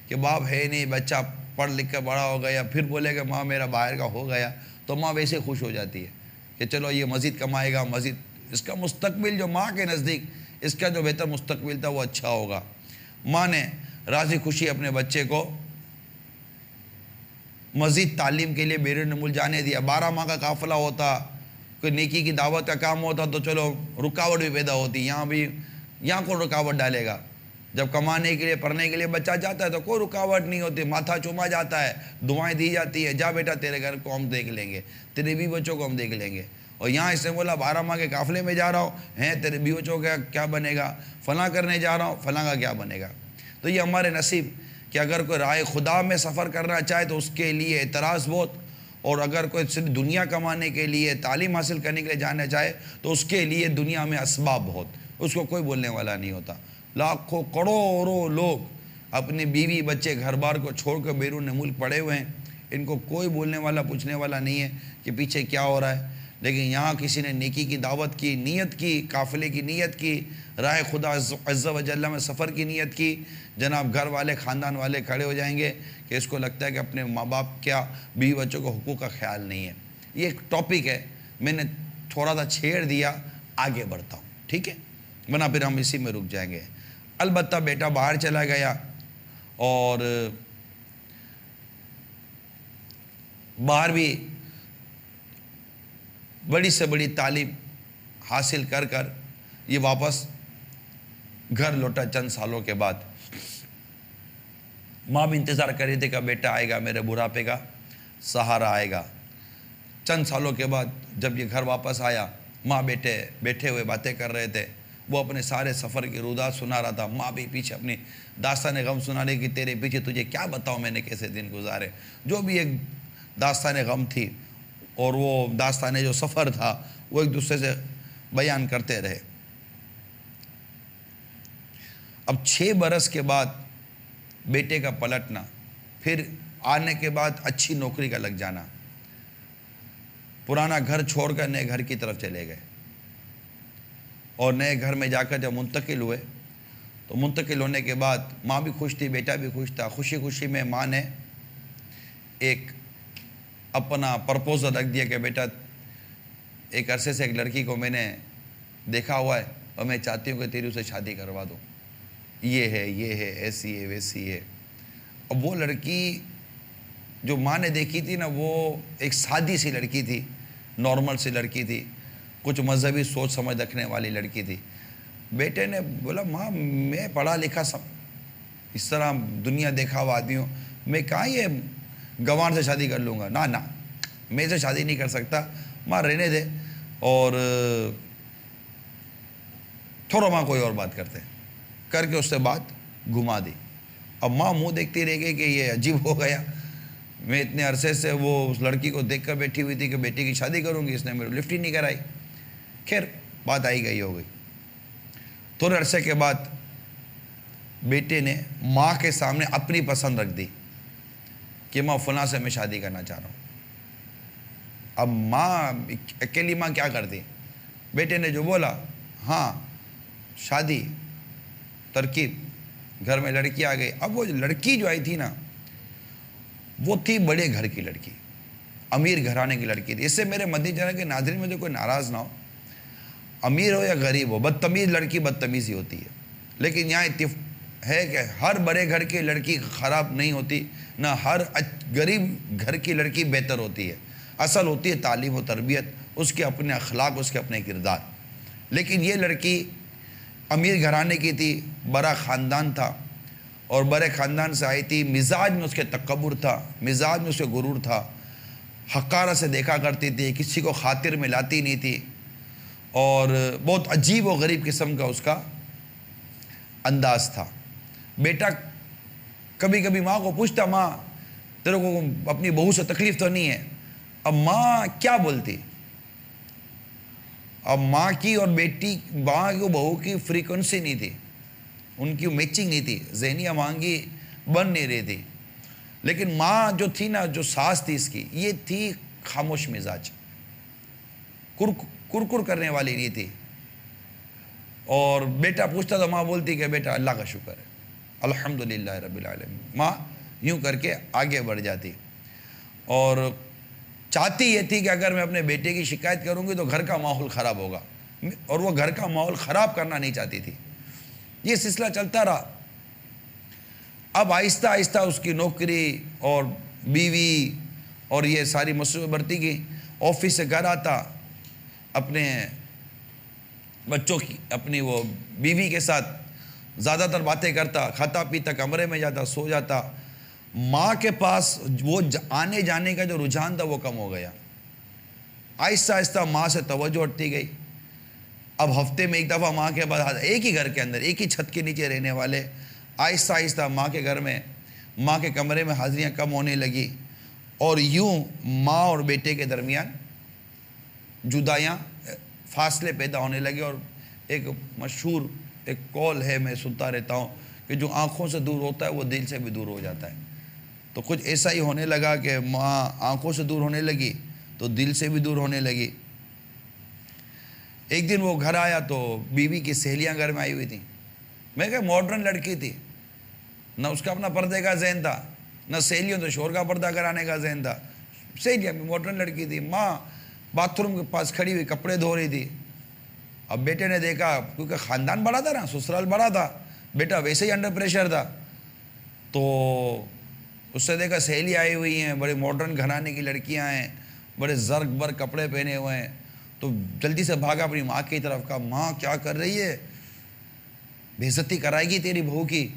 کہ باپ ہے نہیں، بچہ پڑھ لکھ کر بڑا ہو گیا، پھر بولے کہ ماں میرا باہر کا ہو گیا، تو ماں ویسے خوش ہو جاتی ہے کہ چلو یہ مزید کمائے گا، مزید اس کا مستقبل جو ماں کے نزدیک اس کا جو بہتر مستقبل تھا وہ اچھا ہوگا۔ ماں نے راضی خوشی اپنے بچے کو مزید تعلیم کے لیے بیرون ملک جانے دیا۔ 12 ماہ کا قافلہ ہوتا، کوئی نیکی کی دعوت کا کام ہوتا تو چلو رکاوٹ بھی پیدا ہوتی، یہاں کو رکاوٹ ڈالے گا۔ جب کمانے کے لیے پڑھنے کے لیے بچہ جاتا ہے تو کوئی رکاوٹ نہیں ہوتی، ماتھا چوما جاتا ہے، دعائیں دی جاتی ہے، جا بیٹا تیرے گھر کو ہم دیکھ لیں گے، تیرے بھی بچوں کو ہم دیکھ لیں گے۔ اور یہاں اس نے بولا 12 ماہ کے قافلے میں جا رہا ہوں، ہیں تیرے بھی بچوں کا کیا بنے گا، فلاں کرنے جا رہا ہوں، فلاں کا کیا بنے گا۔ تو یہ ہمارے نصیب کہ اگر کوئی راہ خدا میں سفر کرنا چاہے تو اس کے لیے اعتراض بہت، اور اگر کوئی صرف دنیا کمانے کے لیے، تعلیم حاصل کرنے کے لیے جانا چاہے تو اس کے لیے دنیا میں اسباب بہت، اس کو کوئی بولنے والا نہیں ہوتا۔ لاکھوں کروڑوں لوگ اپنے بیوی بچے گھر بار کو چھوڑ کر بیرون ملک پڑے ہوئے ہیں، ان کو کوئی بولنے والا پوچھنے والا نہیں ہے کہ پیچھے کیا ہو رہا ہے۔ لیکن یہاں کسی نے نیکی کی دعوت کی، نیت کی، قافلے کی نیت کی، راہ خدا عز و جل میں سفر کی نیت کی، جناب گھر والے، خاندان والے کھڑے ہو جائیں گے کہ اس کو لگتا ہے کہ اپنے ماں باپ کیا بیوی بچوں کو حقوق کا خیال نہیں ہے۔ یہ ایک ٹاپک ہے، میں نے تھوڑا سا چھیڑ دیا، آگے بڑھتا ہوں، ٹھیک ہے، ورنہ پھر ہم اسی میں رک جائیں گے۔ البتہ بیٹا باہر چلا گیا اور باہر بھی بڑی سے بڑی تعلیم حاصل کر کر یہ واپس گھر لوٹا چند سالوں کے بعد۔ ماں بھی انتظار کر رہی تھی کہ بیٹا آئے گا، میرے بڑھاپے کا سہارا آئے گا۔ چند سالوں کے بعد جب یہ گھر واپس آیا، ماں بیٹے بیٹھے ہوئے باتیں کر رہے تھے، وہ اپنے سارے سفر کی رودات سنا رہا تھا، ماں بھی پیچھے اپنی داستان غم سنا رہی کہ تیرے پیچھے تجھے کیا بتاؤں میں نے کیسے دن گزارے، جو بھی ایک داستان غم تھی اور وہ داستان جو سفر تھا وہ ایک دوسرے سے بیان کرتے رہے۔ اب 6 برس کے بعد بیٹے کا پلٹنا، پھر آنے کے بعد اچھی نوکری کا لگ جانا، پرانا گھر چھوڑ کر نئے گھر کی طرف چلے گئے، اور نئے گھر میں جا کر جب منتقل ہوئے تو منتقل ہونے کے بعد ماں بھی خوش تھی، بیٹا بھی خوش تھا۔ خوشی خوشی میں ماں نے ایک اپنا پرپوزل رکھ دیا کہ بیٹا ایک عرصے سے ایک لڑکی کو میں نے دیکھا ہوا ہے اور میں چاہتی ہوں کہ تیری اسے شادی کروا دوں، یہ ہے ایسی ہے ویسی ہے۔ اب وہ لڑکی جو ماں نے دیکھی تھی نا، وہ ایک سادی سی لڑکی تھی، نارمل سی لڑکی تھی، کچھ مذہبی سوچ سمجھ رکھنے والی لڑکی تھی۔ بیٹے نے بولا ماں میں پڑھا لکھا اس طرح دنیا دیکھا ہوا آدمی ہوں، میں کہاں یہ گوان سے شادی کر لوں گا، نہ میں اسے شادی نہیں کر سکتا، ماں رہنے دے، اور تھوڑا ماں کوئی اور بات کرتے کر کے اس سے بات گھما دی۔ اب ماں منہ دیکھتی رہ گئی کہ یہ عجیب ہو گیا، میں اتنے عرصے سے وہ اس لڑکی کو دیکھ کر بیٹھی ہوئی تھی کہ بیٹی کی شادی کروں گی، اس نے میرے لفٹ ہی نہیں کرائی۔ خیر بات آئی گئی ہو گئی۔ تھوڑے عرصے کے بعد بیٹے نے ماں کے سامنے اپنی پسند رکھ دی کہ ماں فلاں سے میں شادی کرنا چاہ رہا ہوں۔ اب ماں اکیلی ماں کیا کرتی، بیٹے نے جو بولا ہاں شادی، ترکیب، گھر میں لڑکی آ گئی۔ اب وہ لڑکی جو آئی تھی نا، وہ تھی بڑے گھر کی لڑکی، امیر گھرانے کی لڑکی تھی۔ اس سے میرے مدنی چینل کے ناظرین میں جو کوئی ناراض نہ ہو، امیر ہو یا غریب ہو، بدتمیز لڑکی بدتمیز ہی ہوتی ہے، لیکن یہاں ہے کہ ہر بڑے گھر کی لڑکی خراب نہیں ہوتی، نہ ہر غریب گھر کی لڑکی بہتر ہوتی ہے. اصل ہوتی ہے تعلیم و تربیت، اس کے اپنے اخلاق، اس کے اپنے کردار. لیکن یہ لڑکی امیر گھرانے کی تھی، بڑا خاندان تھا، اور بڑے خاندان سے آئی تھی. مزاج میں اس کے تکبر تھا، مزاج میں اس کے غرور تھا، حقارہ سے دیکھا کرتی تھی، کسی کو خاطر میں لاتی نہیں تھی، اور بہت عجیب و غریب قسم کا اس کا انداز تھا. بیٹا کبھی کبھی ماں کو پوچھتا، ماں تیرے کو اپنی بہو سے تکلیف تو نہیں ہے؟ اب ماں کیا بولتی؟ اب ماں کی اور ماں کی بہو کی فریکوینسی نہیں تھی، ان کی میچنگ نہیں تھی، ذہنی ہمانگی بن نہیں رہی تھی. لیکن ماں جو تھی نا، جو ساس تھی اس کی، یہ تھی خاموش مزاج، کرکر کرنے والی نہیں تھی. اور بیٹا پوچھتا تو ماں بولتی کہ بیٹا اللہ کا شکر ہے، الحمدللہ رب العالمین. ماں یوں کر کے آگے بڑھ جاتی، اور چاہتی یہ تھی کہ اگر میں اپنے بیٹے کی شکایت کروں گی تو گھر کا ماحول خراب ہوگا، اور وہ گھر کا ماحول خراب کرنا نہیں چاہتی تھی. یہ سلسلہ چلتا رہا. اب آہستہ آہستہ اس کی نوکری اور بیوی اور یہ ساری مصروفیت بڑھتی گئی. آفس سے گھر آتا، اپنے بچوں کی، اپنی وہ بیوی کے ساتھ زیادہ تر باتیں کرتا، کھاتا پیتا، کمرے میں جاتا، سو جاتا. ماں کے پاس وہ آنے جانے کا جو رجحان تھا وہ کم ہو گیا. آہستہ آہستہ ماں سے توجہ ہٹتی گئی. اب ہفتے میں ایک دفعہ ماں کے بعد، ایک ہی گھر کے اندر، ایک ہی چھت کے نیچے رہنے والے، آہستہ آہستہ ماں کے گھر میں، ماں کے کمرے میں حاضریاں کم ہونے لگی. اور یوں ماں اور بیٹے کے درمیان جدائیاں، فاصلے پیدا ہونے لگے. اور ایک مشہور ایک قول ہے، میں سنتا رہتا ہوں، کہ جو آنکھوں سے دور ہوتا ہے وہ دل سے بھی دور ہو جاتا ہے. تو کچھ ایسا ہی ہونے لگا کہ ماں آنکھوں سے دور ہونے لگی تو دل سے بھی دور ہونے لگی. ایک دن وہ گھر آیا تو بیوی کی سہیلیاں گھر میں آئی ہوئی تھیں. میں کہ ماڈرن لڑکی تھی، نہ اس کا اپنا پردے کا ذہن تھا، نہ سہیلیوں تو شور کا پردہ کرانے کا ذہن تھا. سہیلیاں بھی ماڈرن لڑکی تھی. ماں باتھ روم کے پاس کھڑی ہوئی کپڑے دھو رہی تھی. اب بیٹے نے دیکھا، کیونکہ خاندان بڑا تھا نا، سسرال بڑا تھا، بیٹا ویسے ہی انڈر پریشر تھا، تو اس سے دیکھا سہیلی آئی ہوئی ہیں، بڑے ماڈرن گھرانے کی لڑکیاں ہیں، بڑے زرق بر کپڑے پہنے ہوئے ہیں. تو جلدی سے بھاگا اپنی ماں کی طرف، کہا ماں کیا کر رہی ہے؟ بے عزتی کرائے گی تیری بہو کی،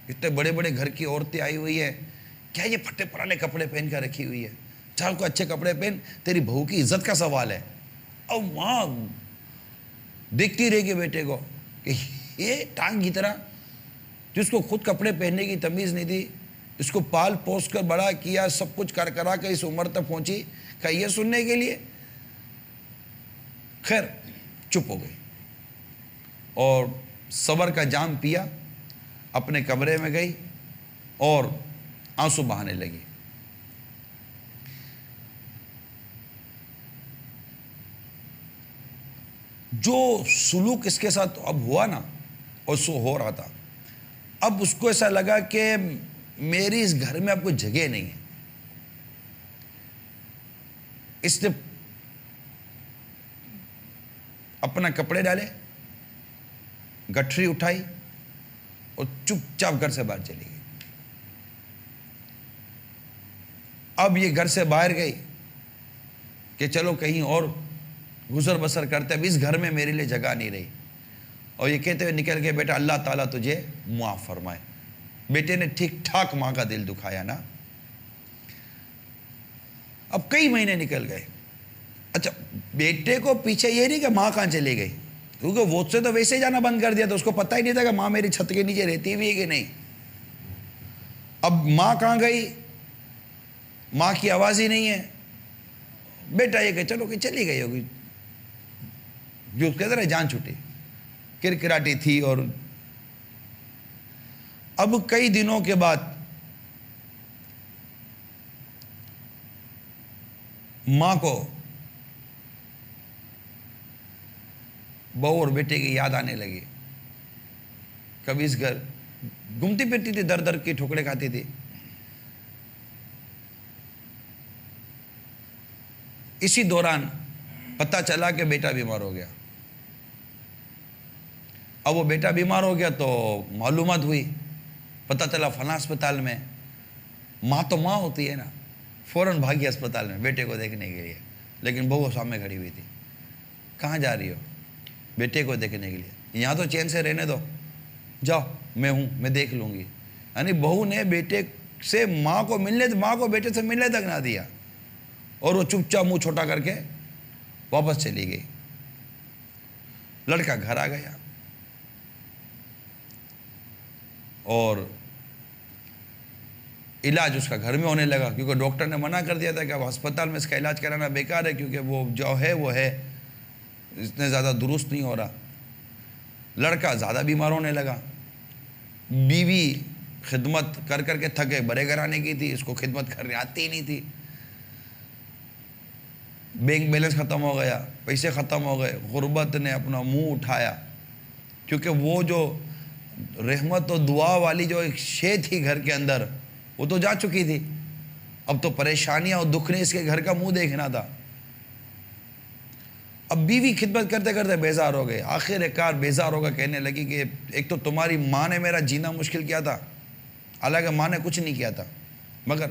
اتنے بڑے بڑے گھر کی عورتیں آئی ہوئی ہے، کیا یہ پھٹے پرانے کپڑے پہن کر رکھی ہوئی ہے؟ چل کو اچھے کپڑے پہن، تیری بہو کی عزت کا سوال ہے. اور ماں دیکھتی رہے گی بیٹے کو کہ یہ ٹانگ کی طرح، جس کو خود کپڑے پہننے کی تمیز نہیں تھی، اس کو پال پوس کر بڑا کیا، سب کچھ کر کرا کے اس عمر تک پہنچی، کہ یہ سننے کے لیے. خیر چپ ہو گئی اور صبر کا جام پیا، اپنے کمرے میں گئی اور آنسو بہانے لگی. جو سلوک اس کے ساتھ اب ہوا نا، اور سو ہو رہا تھا، اب اس کو ایسا لگا کہ میری اس گھر میں اب کوئی جگہ نہیں ہے. اس نے اپنا کپڑے ڈالے، گٹھری اٹھائی اور چپ چاپ گھر سے باہر چلی گئی. اب یہ گھر سے باہر گئی کہ چلو کہیں اور گزر بسر کرتے، اب اس گھر میں میرے لیے جگہ نہیں رہی. اور یہ کہتے ہوئے نکل گئے، بیٹا اللہ تعالیٰ تجھے معاف فرمائے. بیٹے نے ٹھیک ٹھاک ماں کا دل دکھایا نا. اب کئی مہینے نکل گئے. اچھا بیٹے کو پیچھے یہ نہیں کہ ماں کہاں چلی گئی، کیونکہ وہ سے تو ویسے ہی جانا بند کر دیا، تو اس کو پتہ ہی نہیں تھا کہ ماں میری چھت کے نیچے رہتی ہوئی ہے کہ نہیں. اب ماں کہاں گئی، ماں کی آواز ہی نہیں ہے. بیٹا یہ کہ چلو کہ چلی گئی ہوگی، جو کہتے رہے جان چھوٹی، کرکراٹی تھی. اور اب کئی دنوں کے بعد ماں کو بہو اور بیٹے کی یاد آنے لگی. کبھی اس گھر گھومتی پھرتی تھی، در در کی ٹھوکریں کھاتی تھی. اسی دوران پتہ چلا کہ بیٹا بیمار ہو گیا. اب وہ بیٹا بیمار ہو گیا تو معلومات ہوئی، پتہ چلا فلاں اسپتال میں، ماں تو ماں ہوتی ہے نا، فوراً بھاگی اسپتال میں بیٹے کو دیکھنے کے لیے، لیکن بہو سامنے کھڑی ہوئی تھی. کہاں جا رہی ہو؟ بیٹے کو دیکھنے کے لیے. یہاں تو چین سے رہنے دو، جاؤ میں ہوں، میں دیکھ لوں گی. یعنی بہو نے بیٹے سے ماں کو بیٹے سے ملنے تک نہ دیا، اور وہ چپ چاپ منہ چھوٹا کر کے واپس چلی گئی. لڑکا گھر آ گیا اور علاج اس کا گھر میں ہونے لگا، کیونکہ ڈاکٹر نے منع کر دیا تھا کہ اب ہسپتال میں اس کا علاج کرانا بیکار ہے، کیونکہ وہ جو ہے وہ ہے، اتنے زیادہ درست نہیں ہو رہا. لڑکا زیادہ بیمار ہونے لگا. بیوی خدمت کر کر کے تھکے برے گھرانے کی تھی، اس کو خدمت کرنے آتی ہی نہیں تھی. بینک بیلنس ختم ہو گیا، پیسے ختم ہو گئے. غربت نے اپنا منہ اٹھایا، کیونکہ وہ جو رحمت و دعا والی جو ایک شے تھی گھر کے اندر، وہ تو جا چکی تھی. اب تو پریشانیاں اور دکھ نے اس کے گھر کا منہ دیکھنا تھا. اب بیوی خدمت کرتے کرتے بیزار ہو گئے. آخر کار بیزار ہوگا کہنے لگی کہ ایک تو تمہاری ماں نے میرا جینا مشکل کیا تھا، حالانکہ ماں نے کچھ نہیں کیا تھا، مگر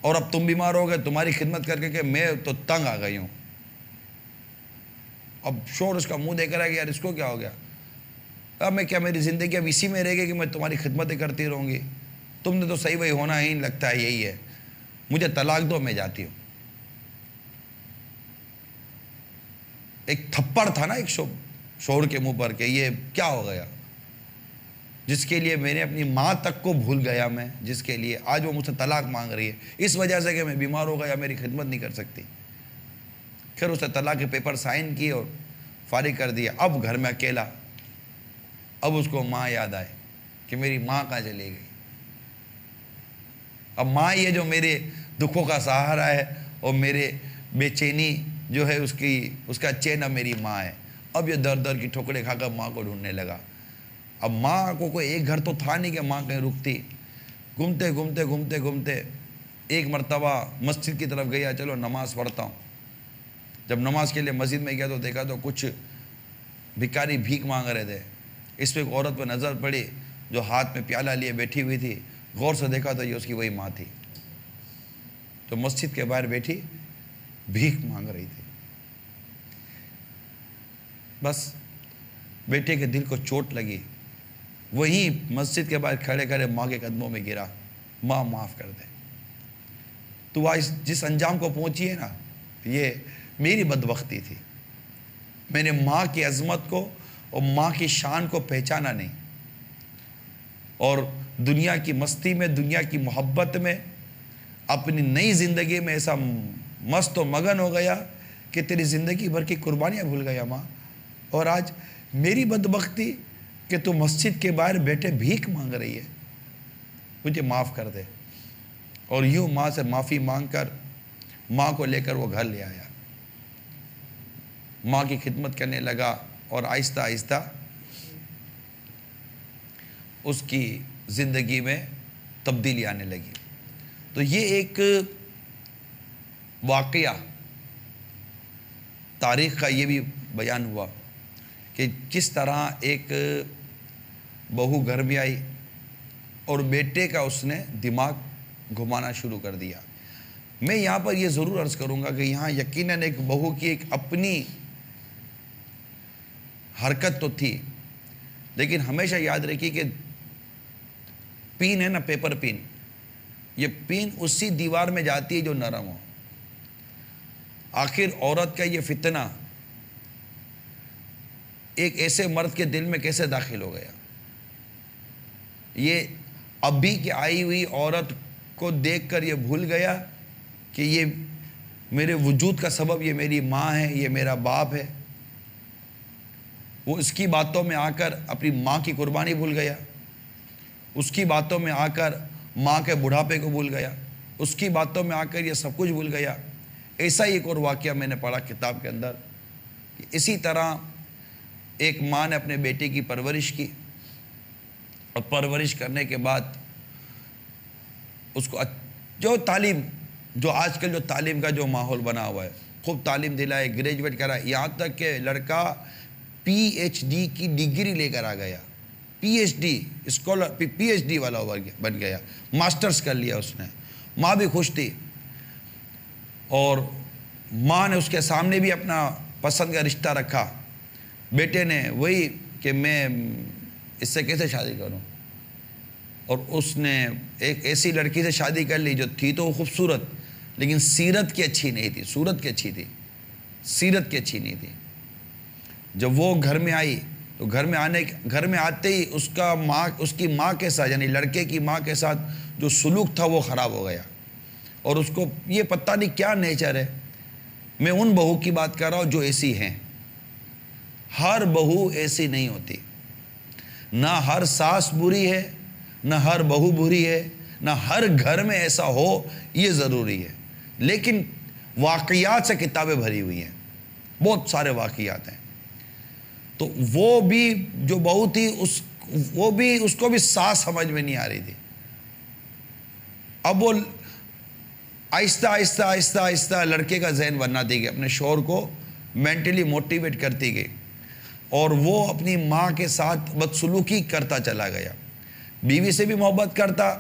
اور اب تم بیمار ہو گئے، تمہاری خدمت کر کے کہ میں تو تنگ آ گئی ہوں. اب شور اس کا منہ دیکھ رہا ہے کہ یار اس کو کیا ہو گیا. اب میں کیا، میری زندگی اب اسی میں رہے گی کہ میں تمہاری خدمتیں کرتی رہوں گی؟ تم نے تو صحیح وہی ہونا ہی لگتا ہے، یہی ہے، مجھے طلاق دو، میں جاتی ہوں. ایک تھپڑ تھا نا ایک شوہر کے منہ پر کہ یہ کیا ہو گیا، جس کے لیے میں نے اپنی ماں تک کو بھول گیا میں، جس کے لیے آج وہ مجھ سے طلاق مانگ رہی ہے اس وجہ سے کہ میں بیمار ہو گیا، میری خدمت نہیں کر سکتی. پھر اس نے طلاق کے پیپر سائن کیے اور فارغ کر دیا. اب گھر میں اکیلا. اب اس کو ماں یاد آئے کہ میری ماں کہاں چلی گئی. اب ماں یہ جو میرے دکھوں کا سہارا ہے اور میرے بے چینی جو ہے اس کا چین اب میری ماں ہے. اب یہ در در کی ٹھوکریں کھا کر ماں کو ڈھونڈنے لگا. اب ماں کو کوئی ایک گھر تو تھا نہیں کہ ماں کہیں رکتی. گھومتے ایک مرتبہ مسجد کی طرف گیا، چلو نماز پڑھتا ہوں. جب نماز کے لیے مسجد میں گیا تو دیکھا تو کچھ بھکاری بھیک مانگ رہے تھے. اس پہ ایک عورت پہ نظر پڑی جو ہاتھ میں پیالہ لیے بیٹھی ہوئی تھی. غور سے دیکھا تو یہ اس کی وہی ماں تھی، تو مسجد کے باہر بیٹھی بھیک مانگ رہی تھی. بس بیٹے کے دل کو چوٹ لگی، وہی مسجد کے باہر کھڑے کھڑے ماں کے قدموں میں گرا، ماں معاف کر دے. تو آج جس انجام کو پہنچی ہے نا، یہ میری بدبختی تھی. میں نے ماں کی عظمت کو اور ماں کی شان کو پہچانا نہیں، اور دنیا کی مستی میں، دنیا کی محبت میں اپنی نئی زندگی میں ایسا مست و مگن ہو گیا کہ تیری زندگی بھر کی قربانیاں بھول گیا ماں. اور آج میری بدبختی کہ تو مسجد کے باہر بیٹھے بھیک مانگ رہی ہے، مجھے معاف کر دے. اور یوں ماں سے معافی مانگ کر ماں کو لے کر وہ گھر لے آیا، ماں کی خدمت کرنے لگا، اور آہستہ آہستہ اس کی زندگی میں تبدیلی آنے لگی. تو یہ ایک واقعہ تاریخ کا یہ بھی بیان ہوا کہ کس طرح ایک بہو گھر میں آئی اور بیٹے کا اس نے دماغ گھمانا شروع کر دیا. میں یہاں پر یہ ضرور عرض کروں گا کہ یہاں یقیناً ایک بہو کی ایک اپنی حرکت تو تھی، لیکن ہمیشہ یاد رکھیے کہ پین ہے نا، پیپر پین، یہ پین اسی دیوار میں جاتی ہے جو نرم ہو. آخر عورت کا یہ فتنہ ایک ایسے مرد کے دل میں کیسے داخل ہو گیا؟ یہ ابھی کی آئی ہوئی عورت کو دیکھ کر یہ بھول گیا کہ یہ میرے وجود کا سبب یہ میری ماں ہے، یہ میرا باپ ہے. وہ اس کی باتوں میں آ کر اپنی ماں کی قربانی بھول گیا، اس کی باتوں میں آ کر ماں کے بڑھاپے کو بھول گیا، اس کی باتوں میں آ کر یہ سب کچھ بھول گیا. ایسا ہی ایک اور واقعہ میں نے پڑھا کتاب کے اندر کہ اسی طرح ایک ماں نے اپنے بیٹے کی پرورش کی، اور پرورش کرنے کے بعد اس کو جو آج کل جو تعلیم کا جو ماحول بنا ہوا ہے، خوب تعلیم دلائے، گریجویٹ کرائے، یہاں تک کہ لڑکا PhD کی ڈگری لے کر آ گیا، PhD اسکالر، PhD والا بن گیا، ماسٹرز کر لیا اس نے۔ ماں بھی خوش تھی، اور ماں نے اس کے سامنے بھی اپنا پسند کا رشتہ رکھا۔ بیٹے نے وہی کہ میں اس سے کیسے شادی کروں، اور اس نے ایک ایسی لڑکی سے شادی کر لی جو تھی تو خوبصورت، لیکن سیرت کی اچھی نہیں تھی، صورت کی اچھی تھی، سیرت کی اچھی نہیں تھی۔ جب وہ گھر میں آئی تو گھر میں آتے ہی اس کی ماں کے ساتھ، یعنی لڑکے کی ماں کے ساتھ جو سلوک تھا وہ خراب ہو گیا، اور اس کو یہ پتہ نہیں کیا نیچر ہے۔ میں ان بہو کی بات کر رہا ہوں جو ایسی ہیں۔ ہر بہو ایسی نہیں ہوتی، نہ ہر ساس بری ہے، نہ ہر بہو بری ہے، نہ ہر گھر میں ایسا ہو یہ ضروری ہے، لیکن واقعات سے کتابیں بھری ہوئی ہیں، بہت سارے واقعات ہیں۔ تو وہ بھی جو بہو تھی اس کو بھی ساس سمجھ میں نہیں آ رہی تھی۔ اب وہ آہستہ آہستہ آہستہ آہستہ لڑکے کا ذہن بناتی گئی، اپنے شوہر کو مینٹلی موٹیویٹ کرتی گئی، اور وہ اپنی ماں کے ساتھ بدسلوکی کرتا چلا گیا۔ بیوی سے بھی محبت کرتا،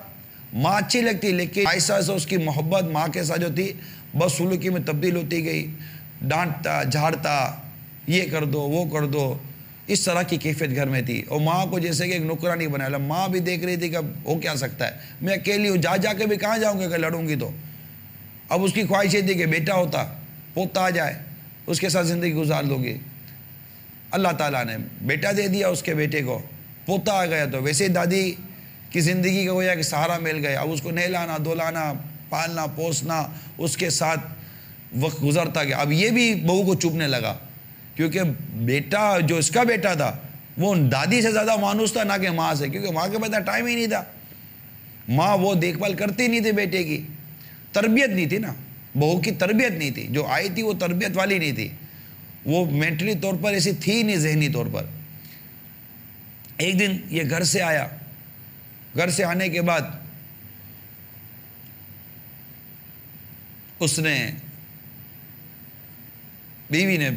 ماں اچھی لگتی، لیکن آہستہ آہستہ اس کی محبت ماں کے ساتھ جو تھی بدسلوکی میں تبدیل ہوتی گئی۔ ڈانٹتا، جھاڑتا، یہ کر دو وہ کر دو، اس طرح کی کیفیت گھر میں تھی۔ اور ماں کو جیسے کہ ایک نوکرانی بنایا، ماں بھی دیکھ رہی تھی کہ اب ہو کیا سکتا ہے، میں اکیلی ہوں، جا کے بھی کہاں جاؤں گا کہ لڑوں گی تو۔ اب اس کی خواہش یہ تھی کہ بیٹا ہوتا، پوتا آ جائے، اس کے ساتھ زندگی گزار لو گی۔ اللہ تعالیٰ نے بیٹا دے دیا اس کے بیٹے کو، پوتا آ گیا تو ویسے دادی کی زندگی کا گویا کہ سہارا مل گیا۔ اب اس کو نہلانا، دھلانا، پالنا پوسنا، اس کے ساتھ وقت گزرتا گیا۔ اب یہ بھی بہو کو چبھنے لگا، کیونکہ بیٹا جو اس کا بیٹا تھا وہ دادی سے زیادہ مانوس تھا نہ کہ ماں سے، کیونکہ ماں کے پاس ٹائم ہی نہیں تھا، ماں وہ دیکھ بھال کرتی نہیں تھی بیٹے کی، تربیت نہیں تھی نا، بہو کی تربیت نہیں تھی، جو آئی تھی وہ تربیت والی نہیں تھی، وہ مینٹلی طور پر ایسی تھی نہیں، ذہنی طور پر۔ ایک دن یہ گھر سے آیا، گھر سے آنے کے بعد اس نے بیوی نے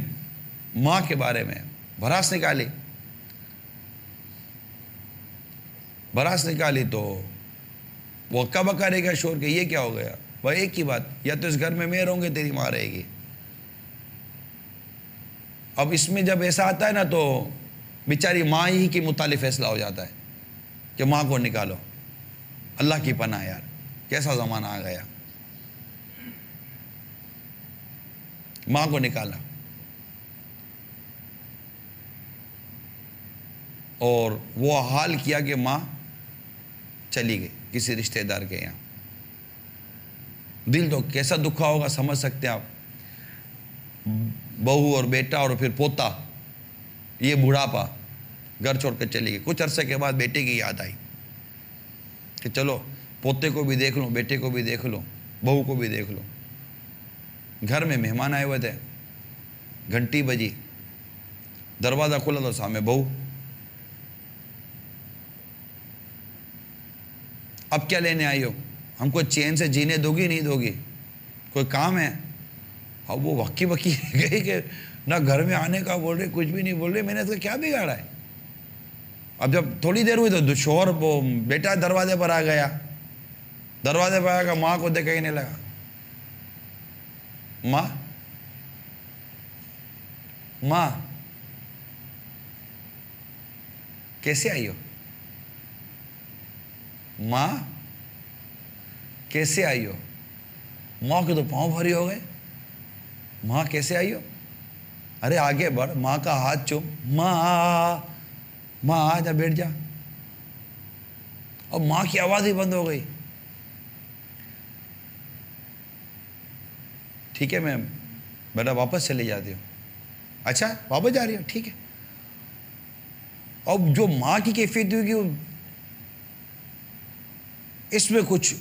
ماں کے بارے میں بھڑاس نکالی تو وہ اکا بکا رہے گا شور کہ یہ کیا ہو گیا۔ وہ ایک ہی بات، یا تو اس گھر میں رہوں گے، تیری ماں رہے گی۔ اب اس میں جب ایسا آتا ہے نا تو بیچاری ماں ہی کے متعلق فیصلہ ہو جاتا ہے کہ ماں کو نکالو۔ اللہ کی پناہ یار، کیسا زمانہ آ گیا، ماں کو نکالا۔ اور وہ حال کیا کہ ماں چلی گئی کسی رشتہ دار کے یہاں۔ دل تو کیسا دکھا ہوگا، سمجھ سکتے ہیں آپ۔ بہو اور بیٹا اور پھر پوتا، یہ بڑھاپا، گھر چھوڑ کر چلی گئی۔ کچھ عرصے کے بعد بیٹے کی یاد آئی کہ چلو پوتے کو بھی دیکھ لوں، بیٹے کو بھی دیکھ لوں، بہو کو بھی دیکھ لوں۔ گھر میں مہمان آئے ہوئے تھے، گھنٹی بجی، دروازہ کھلا تو سامنے بہو۔ اب کیا لینے آئی ہو؟ ہم کو چین سے جینے دو گی نہیں دو گی؟ کوئی کام ہے؟ اب وہ وکی گئی کہ نہ گھر میں آنے کا بول رہے، کچھ بھی نہیں بول رہے۔ میں نے اس کا کیا بگاڑا ہے؟ اب جب تھوڑی دیر ہوئی تو شوہر وہ بیٹا دروازے پر آ گیا، دروازے پر آ گیا، ماں کو دیکھ کہنے لگا، ماں کیسے آئی ہو؟ ماں کیسے آئی ہو؟ ماں کے تو پاؤں بھاری ہو گئے، ماں کیسے آئی ہو؟ ارے آگے بڑھ، ماں کا ہاتھ چوم، ماں آ جا، بیٹھ جا۔ اور ماں کی آواز ہی بند ہو گئی۔ ٹھیک ہے میں بیٹا واپس چلی جاتی ہوں۔ اچھا واپس جا رہی ہو، ٹھیک ہے۔ اب جو ماں کی کیفیت ہوگی، اس میں کچھ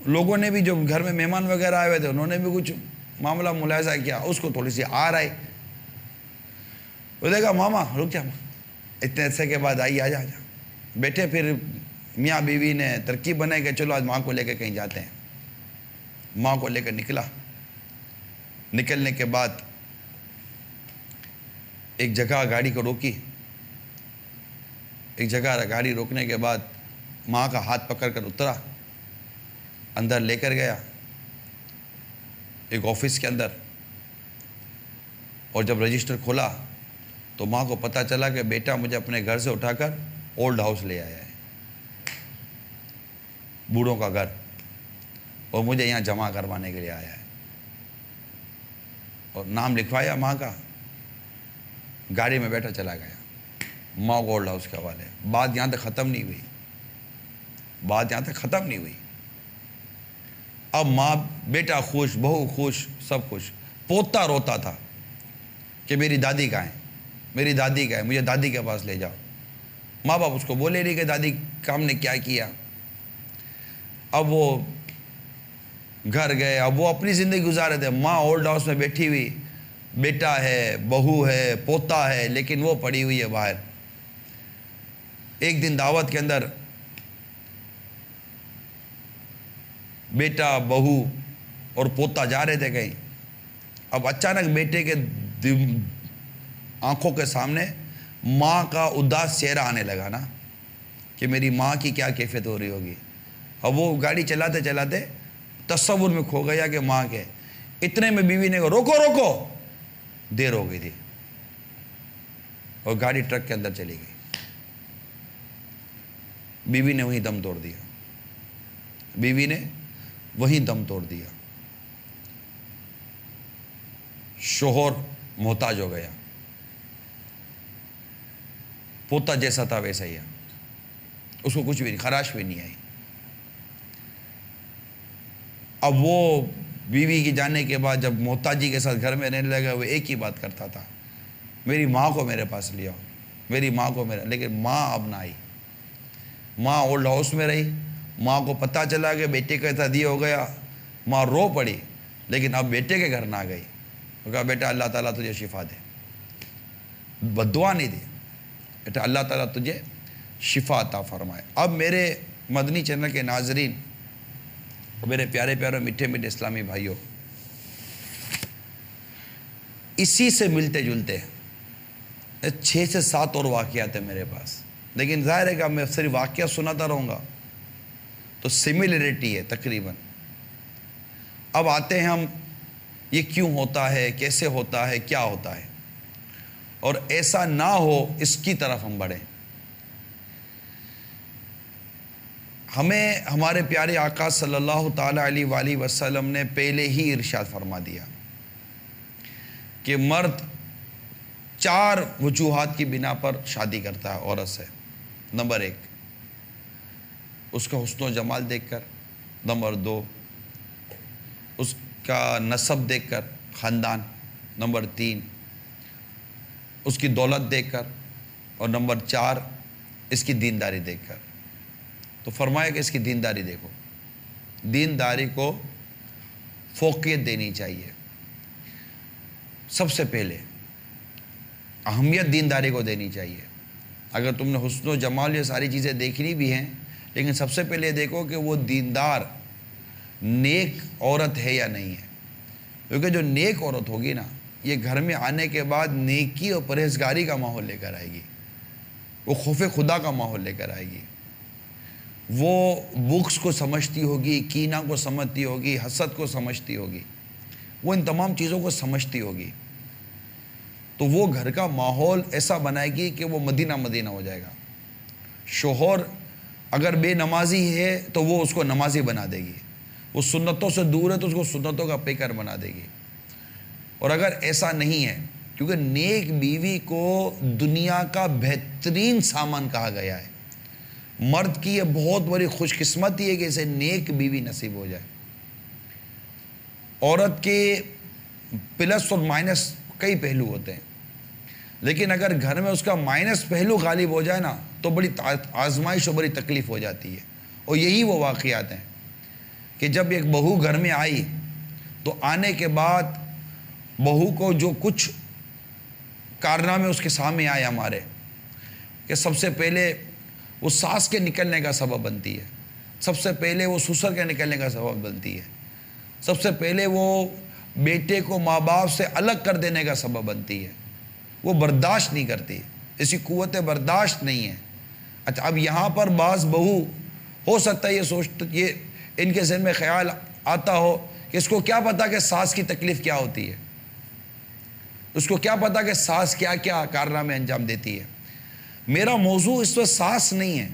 لوگوں نے بھی، جو گھر میں مہمان وغیرہ آئے ہوئے تھے، انہوں نے بھی کچھ معاملہ ملاحظہ کیا، اس کو تھوڑی سی آر آئی۔ وہ دیکھا ماما رک جا، اتنے عرصے کے بعد آئی، آ جا بیٹھے۔ پھر میاں بیوی نے ترکیب بنائی کہ چلو آج ماں کو لے کے کہیں جاتے ہیں۔ ماں کو لے کر نکلا۔ نکلنے کے بعد ایک جگہ گاڑی کو روکی، ایک جگہ گاڑی روکنے کے بعد ماں کا ہاتھ پکڑ کر اترا، اندر لے کر گیا ایک آفس کے اندر، اور جب رجسٹر کھولا تو ماں کو پتہ چلا کہ بیٹا مجھے اپنے گھر سے اٹھا کر اولڈ ہاؤس لے آیا ہے، بوڑھوں کا گھر، اور مجھے یہاں جمع کروانے کے لیے آیا ہے، اور نام لکھوایا ماں کا، گاڑی میں بیٹھا چلا گیا، ماں کو اولڈ ہاؤس کے حوالے۔ بات یہاں تک ختم نہیں ہوئی، بات یہاں تک ختم نہیں ہوئی۔ اب ماں، بیٹا خوش، بہو خوش، سب خوش، پوتا روتا تھا کہ میری دادی کہاں ہے، میری دادی کہاں ہے، مجھے دادی کے پاس لے جاؤ۔ ماں باپ اس کو بولے نہیں کہ دادی کام نے کیا کیا۔ اب وہ گھر گئے، اب وہ اپنی زندگی گزار رہے تھے، ماں اولڈ ہاؤس میں بیٹھی ہوئی، بیٹا ہے، بہو ہے، پوتا ہے، لیکن وہ پڑی ہوئی ہے باہر۔ ایک دن دعوت کے اندر بیٹا، بہو اور پوتا جا رہے تھے کہیں، اب اچانک بیٹے کے آنکھوں کے سامنے ماں کا اداس چہرہ آنے لگا نا، کہ میری ماں کی کیا کیفیت ہو رہی ہوگی۔ اب وہ گاڑی چلاتے چلاتے تصور میں کھو گیا کہ ماں کے، اتنے میں بیوی نے کہا روکو روکو، دیر ہو گئی تھی، اور گاڑی ٹرک کے اندر چلی گئی۔ بیوی نے وہیں دم توڑ دیا، بیوی نے وہیں دم توڑ دیا۔ شوہر محتاج ہو گیا، پوتا جیسا تھا ویسا ہی ہے، اس کو کچھ بھی نہیں، خراش بھی نہیں آئی۔ اب وہ بیوی کے جانے کے بعد جب محتاجی کے ساتھ گھر میں رہنے لگا، وہ ایک ہی بات کرتا تھا، میری ماں کو میرے پاس لے آؤ، میری ماں کو میرے، لیکن ماں اب نہ آئی۔ ماں اولڈ ہاؤس میں رہی، ماں کو پتہ چلا کہ بیٹے کا ایسا ہو گیا، ماں رو پڑی، لیکن اب بیٹے کے گھر نہ گئی، وہ کہا بیٹا اللہ تعالیٰ تجھے شفا دے، بد دعا نہیں دی، بیٹا اللہ تعالیٰ تجھے شفا عطا فرمائے۔ اب میرے مدنی چینل کے ناظرین، میرے پیارے پیارے میٹھے میٹھے اسلامی بھائیوں، اسی سے ملتے جلتے 6 سے 7 اور واقعات ہیں میرے پاس، لیکن ظاہر ہے کہ میں صرف واقعہ سناتا رہوں گا تو سملریٹی ہے تقریباً۔ اب آتے ہیں ہم، یہ کیوں ہوتا ہے، کیسے ہوتا ہے، کیا ہوتا ہے، اور ایسا نہ ہو اس کی طرف ہم بڑھیں۔ ہمیں ہمارے پیارے آقا صلی اللہ تعالیٰ علیہ وآلہ وسلم نے پہلے ہی ارشاد فرما دیا کہ مرد 4 وجوہات کی بنا پر شادی کرتا ہے عورت سے۔ نمبر 1، اس کا حسن و جمال دیکھ کر، نمبر 2، اس کا نسب دیکھ کر، خاندان، نمبر 3، اس کی دولت دیکھ کر، اور نمبر 4، اس کی دینداری دیکھ کر۔ تو فرمایا کہ اس کی دینداری دیکھو، دینداری کو فوقیت دینی چاہیے، سب سے پہلے اہمیت دینداری کو دینی چاہیے۔ اگر تم نے حسن و جمال یہ ساری چیزیں دیکھنی بھی ہیں، لیکن سب سے پہلے دیکھو کہ وہ دیندار نیک عورت ہے یا نہیں ہے، کیونکہ جو نیک عورت ہوگی نا، یہ گھر میں آنے کے بعد نیکی اور پرہیزگاری کا ماحول لے کر آئے گی، وہ خوف خدا کا ماحول لے کر آئے گی، وہ بغض کو سمجھتی ہوگی، کینہ کو سمجھتی ہوگی، حسد کو سمجھتی ہوگی، وہ ان تمام چیزوں کو سمجھتی ہوگی، تو وہ گھر کا ماحول ایسا بنائے گی کہ وہ مدینہ مدینہ ہو جائے گا۔ شوہر اگر بے نمازی ہے تو وہ اس کو نمازی بنا دے گی، وہ سنتوں سے دور ہے تو اس کو سنتوں کا پیکر بنا دے گی۔ اور اگر ایسا نہیں ہے، کیونکہ نیک بیوی کو دنیا کا بہترین سامان کہا گیا ہے، مرد کی یہ بہت بڑی خوش قسمتی ہے کہ اسے نیک بیوی نصیب ہو جائے۔ عورت کے پلس اور مائنس کئی پہلو ہوتے ہیں، لیکن اگر گھر میں اس کا مائنس پہلو غالب ہو جائے نا تو بڑی آزمائش اور بڑی تکلیف ہو جاتی ہے۔ اور یہی وہ واقعات ہیں کہ جب ایک بہو گھر میں آئی تو آنے کے بعد بہو کو جو کچھ کارنامے اس کے سامنے آئے ہمارے، کہ سب سے پہلے وہ ساس کے نکلنے کا سبب بنتی ہے، سب سے پہلے وہ سسر کے نکلنے کا سبب بنتی ہے، سب سے پہلے وہ بیٹے کو ماں باپ سے الگ کر دینے کا سبب بنتی ہے، وہ برداشت نہیں کرتی، ایسی قوت برداشت نہیں ہے۔ اچھا، اب یہاں پر بعض بہو ہو سکتا ہے یہ ان کے ذہن میں خیال آتا ہو کہ اس کو کیا پتا کہ ساس کی تکلیف کیا ہوتی ہے، اس کو کیا پتا کہ ساس کیا کیا کارنامے انجام دیتی ہے۔ میرا موضوع اس وقت ساس نہیں ہے،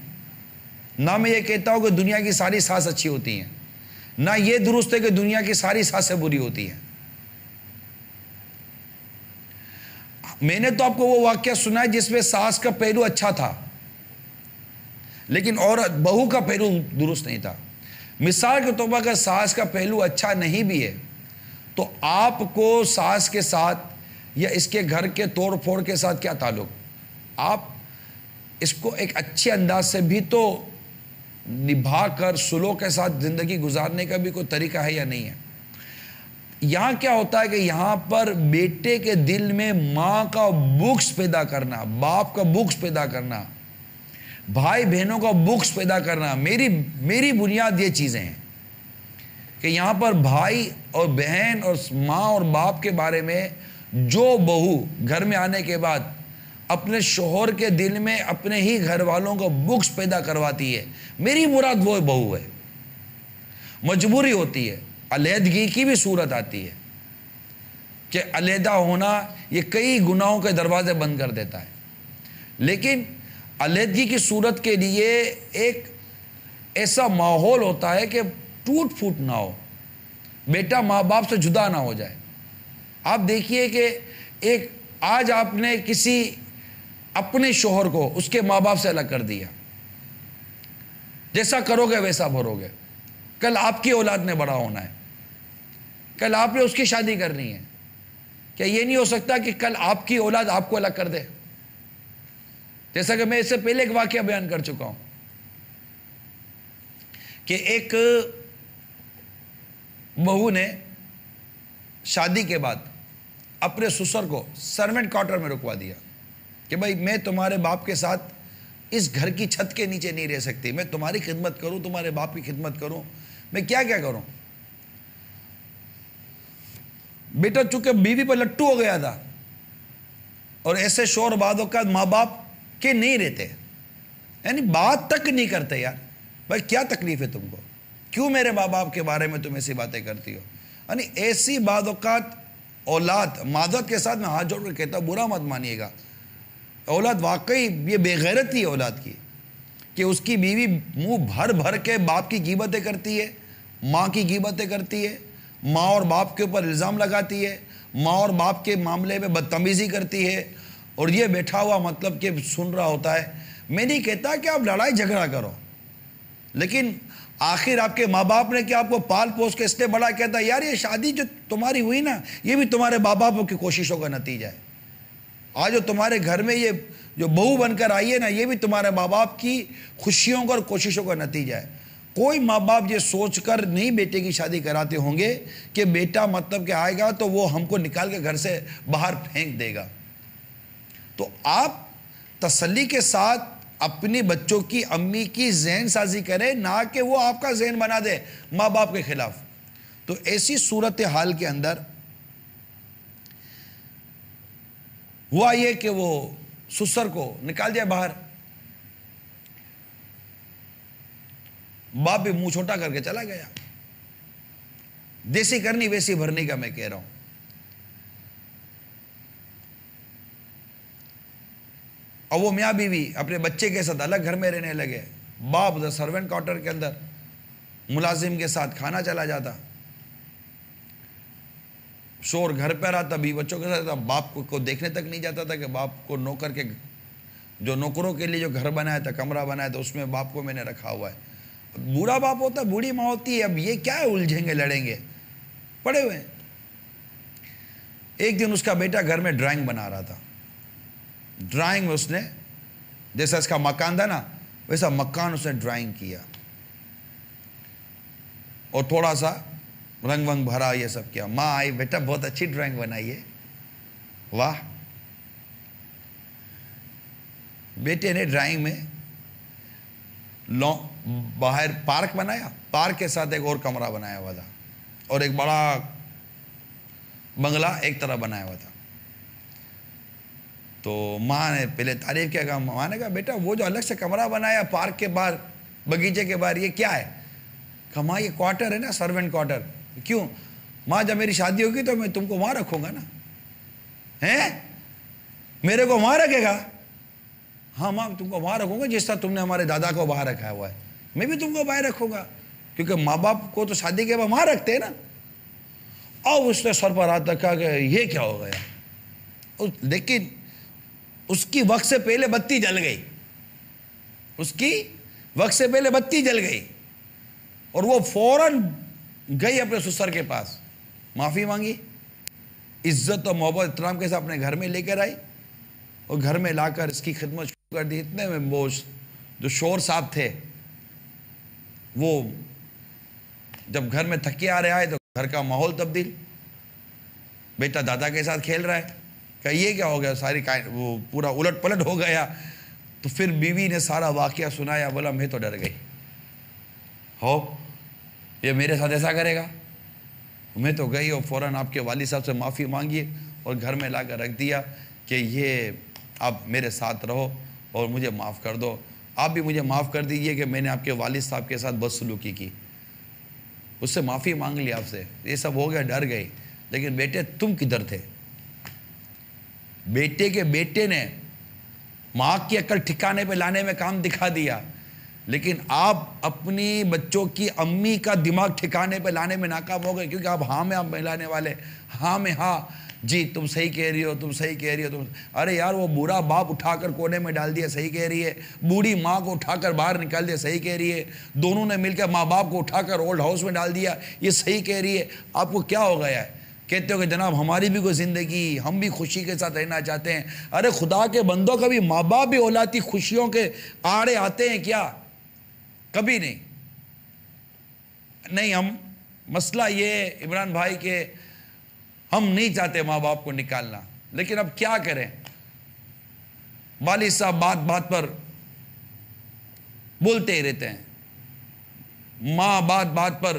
نہ میں یہ کہتا ہوں کہ دنیا کی ساری ساس اچھی ہوتی ہیں، نہ یہ درست ہے کہ دنیا کی ساری ساسیں بری ہوتی ہیں۔ میں نے تو آپ کو وہ واقعہ سنا ہے جس میں ساس کا پہلو اچھا تھا لیکن عورت بہو کا پہلو درست نہیں تھا۔ مثال کے طور پر اگر ساس کا پہلو اچھا نہیں بھی ہے تو آپ کو ساس کے ساتھ یا اس کے گھر کے توڑ پھوڑ کے ساتھ کیا تعلق؟ آپ اس کو ایک اچھے انداز سے بھی تو نبھا کر سلوک کے ساتھ زندگی گزارنے کا بھی کوئی طریقہ ہے یا نہیں ہے۔ یہاں کیا ہوتا ہے کہ یہاں پر بیٹے کے دل میں ماں کا بغض پیدا کرنا، باپ کا بغض پیدا کرنا، بھائی بہنوں کا بغض پیدا کرنا، میری بنیاد یہ چیزیں ہیں کہ یہاں پر بھائی اور بہن اور ماں اور باپ کے بارے میں جو بہو گھر میں آنے کے بعد اپنے شوہر کے دل میں اپنے ہی گھر والوں کو بغض پیدا کرواتی ہے، میری مراد وہ بہو ہے۔ مجبوری ہوتی ہے، علیحدگی کی بھی صورت آتی ہے کہ علیحدہ ہونا یہ کئی گناہوں کے دروازے بند کر دیتا ہے، لیکن علیحدگی کی صورت کے لیے ایک ایسا ماحول ہوتا ہے کہ ٹوٹ پھوٹ نہ ہو، بیٹا ماں باپ سے جدا نہ ہو جائے۔ آپ دیکھیے کہ آج آپ نے کسی اپنے شوہر کو اس کے ماں باپ سے الگ کر دیا، جیسا کرو گے ویسا بھرو گے، کل آپ کی اولاد نے بڑا ہونا ہے، کل آپ نے اس کی شادی کرنی ہے، کیا یہ نہیں ہو سکتا کہ کل آپ کی اولاد آپ کو الگ کر دے؟ جیسا کہ میں اس سے پہلے ایک واقعہ بیان کر چکا ہوں کہ ایک بہو نے شادی کے بعد اپنے سسر کو سرونٹ کوارٹر میں رکوا دیا کہ بھائی میں تمہارے باپ کے ساتھ اس گھر کی چھت کے نیچے نہیں رہ سکتی، میں تمہاری خدمت کروں، تمہارے باپ کی خدمت کروں، میں کیا کروں۔ بیٹا چونکہ بیوی پر لٹو ہو گیا تھا اور ایسے شوہر بعد اوقات ماں باپ کے نہیں رہتے، یعنی بات تک نہیں کرتے، یار بھائی کیا تکلیف ہے تم کو، کیوں میرے ماں باپ کے بارے میں تم ایسی باتیں کرتی ہو، یعنی ایسی بعض اوقات اولاد، معذرت کے ساتھ میں ہاتھ جوڑ کر کہتا ہوں، برا مت مانیے گا، اولاد واقعی یہ بے غیرتی ہے اولاد کی کہ اس کی بیوی منہ بھر بھر کے باپ کی غیبتیں کرتی ہے، ماں کی غیبتیں کرتی ہے، ماں اور باپ کے اوپر الزام لگاتی ہے، ماں اور باپ کے معاملے میں بدتمیزی کرتی ہے، اور یہ بیٹھا ہوا مطلب کہ سن رہا ہوتا ہے۔ میں نہیں کہتا کہ آپ لڑائی جھگڑا کرو، لیکن آخر آپ کے ماں باپ نے کیا آپ کو پال پوس کے اس لیے بڑا کہتا ہے، یار یہ شادی جو تمہاری ہوئی نا یہ بھی تمہارے ماں باپ کی کوششوں کا نتیجہ ہے، آج جو تمہارے گھر میں یہ جو بہو بن کر آئی ہے نا یہ بھی تمہارے ماں باپ کی خوشیوں کا اور کوششوں کا نتیجہ ہے۔ کوئی ماں باپ یہ سوچ کر نہیں بیٹے کی شادی کراتے ہوں گے کہ بیٹا مطلب کہ آئے گا تو وہ ہم کو نکال کے گھر سے باہر پھینک دے گا۔ تو آپ تسلی کے ساتھ اپنی بچوں کی امی کی ذہن سازی کریں، نہ کہ وہ آپ کا ذہن بنا دے ماں باپ کے خلاف۔ تو ایسی صورتحال کے اندر ہوا یہ کہ وہ سسر کو نکال دیا باہر، باپ بھی منہ چھوٹا کر کے چلا گیا۔ دیسی کرنی ویسی بھرنی کا میں کہہ رہا ہوں۔ اور وہ میاں بیوی اپنے بچے کے ساتھ الگ گھر میں رہنے لگے، باپ سرونٹ کوارٹر کے اندر ملازم کے ساتھ کھانا چلا جاتا، شور گھر پہ رہا تھا، بیوی بچوں کے ساتھ، باپ کو دیکھنے تک نہیں جاتا تھا کہ باپ کو نوکر کے جو نوکروں کے لیے جو گھر بنایا تھا، کمرہ بنایا تھا، اس میں باپ کو میں نے رکھا ہوا ہے۔ بوڑھا باپ ہوتا ہے، بوڑھی ماں ہوتی ہے، اب یہ کیا ہے، الجھیں گے لڑیں گے، پڑے ہوئے ہیں۔ ایک دن اس کا بیٹا گھر میں ڈرائنگ بنا رہا تھا، ڈرائنگ میں اس نے جیسا اس کا مکان تھا نا ویسا مکان اس نے ڈرائنگ کیا اور تھوڑا سا رنگ ونگ بھرا، یہ سب کیا۔ ماں آئی، بیٹا بہت اچھی ڈرائنگ بنائی ہے، واہ۔ بیٹے نے ڈرائنگ میں باہر پارک بنایا، پارک کے ساتھ ایک اور کمرہ بنایا ہوا تھا اور ایک بڑا بنگلہ ایک طرح بنایا ہوا تھا۔ تو ماں نے پہلے تعریف کیا، کہا ماں نے کہا بیٹا وہ جو الگ سے کمرہ بنایا پارک کے باہر بغیچے کے باہر یہ کیا ہے؟ کہا ماں یہ کوارٹر ہے نا، سرونٹ کوارٹر۔ کیوں؟ ماں جب میری شادی ہوگی تو میں تم کو وہاں رکھوں گا نا۔ ہیں میرے کو وہاں رکھے گا؟ ہاں ماں تم کو وہاں رکھوں گا جس طرح تم نے ہمارے دادا کو باہر رکھا ہوا ہے، میں بھی تم کو باہر رکھوں گا، کیونکہ ماں باپ کو تو شادی کے بعد وہاں رکھتے ہیں نا۔ اور اس نے سر پر ہاتھ رکھا کہ یہ کیا ہو گیا؟ لیکن اس کی وقت سے پہلے بتی جل گئی، اس کی وقت سے پہلے بتی جل گئی، اور وہ فوراً گئی اپنے سسر کے پاس، معافی مانگی، عزت اور محبت احترام کے ساتھ اپنے گھر میں لے کر آئی، اور گھر میں لا کر اس کی خدمت شروع کر دی۔ اتنے میں وہ جو شور صاحب تھے وہ جب گھر میں تھکے آ رہے آئے تو گھر کا ماحول تبدیل، بیٹا دادا کے ساتھ کھیل رہا ہے، کہ یہ کیا ہو گیا، ساری وہ پورا الٹ پلٹ ہو گیا۔ تو پھر بیوی نے سارا واقعہ سنایا، بولا میں تو ڈر گئی، ہو یہ میرے ساتھ ایسا کرے گا؟ میں تو گئی اور فوراً آپ کے والد صاحب سے معافی مانگی اور گھر میں لا کر رکھ دیا کہ یہ آپ میرے ساتھ رہو اور مجھے معاف کر دو، آپ بھی مجھے معاف کر دیجئے کہ میں نے آپ کے والد صاحب کے ساتھ بدسلوکی کی۔ اس سے معافی مانگ لی آپ سے، یہ سب ہو گیا، ڈر گئی۔ لیکن بیٹے تم کدھر تھے؟ بیٹے کے بیٹے نے ماں کی عقل ٹھکانے پہ لانے میں کام دکھا دیا، لیکن آپ اپنی بچوں کی امی کا دماغ ٹھکانے پہ لانے میں ناکام ہو گئے، کیونکہ آپ ہاں میں آپ ملانے والے، ہاں میں ہاں، جی تم صحیح کہہ رہی ہو، تم صحیح کہہ رہی ہو، تم ارے یار وہ برا باپ اٹھا کر کونے میں ڈال دیا، صحیح کہہ رہی ہے، بوڑھی ماں کو اٹھا کر باہر نکال دیا، صحیح کہہ رہی ہے، دونوں نے مل کر ماں باپ کو اٹھا کر اولڈ ہاؤس میں ڈال دیا، یہ صحیح کہہ رہی ہے۔ آپ کو کیا ہو گیا ہے؟ کہتے ہو کہ جناب ہماری بھی کوئی زندگی، ہم بھی خوشی کے ساتھ رہنا چاہتے ہیں۔ ارے خدا کے بندوں، کبھی ماں باپ بھی اولاد کی خوشیوں کے آڑے آتے ہیں کیا؟ کبھی نہیں۔ نہیں، ہم مسئلہ یہ عمران بھائی کہ ہم نہیں چاہتے ماں باپ کو نکالنا، لیکن اب کیا کریں؟ والد صاحب بات بات پر بولتے ہی رہتے ہیں، ماں بات بات پر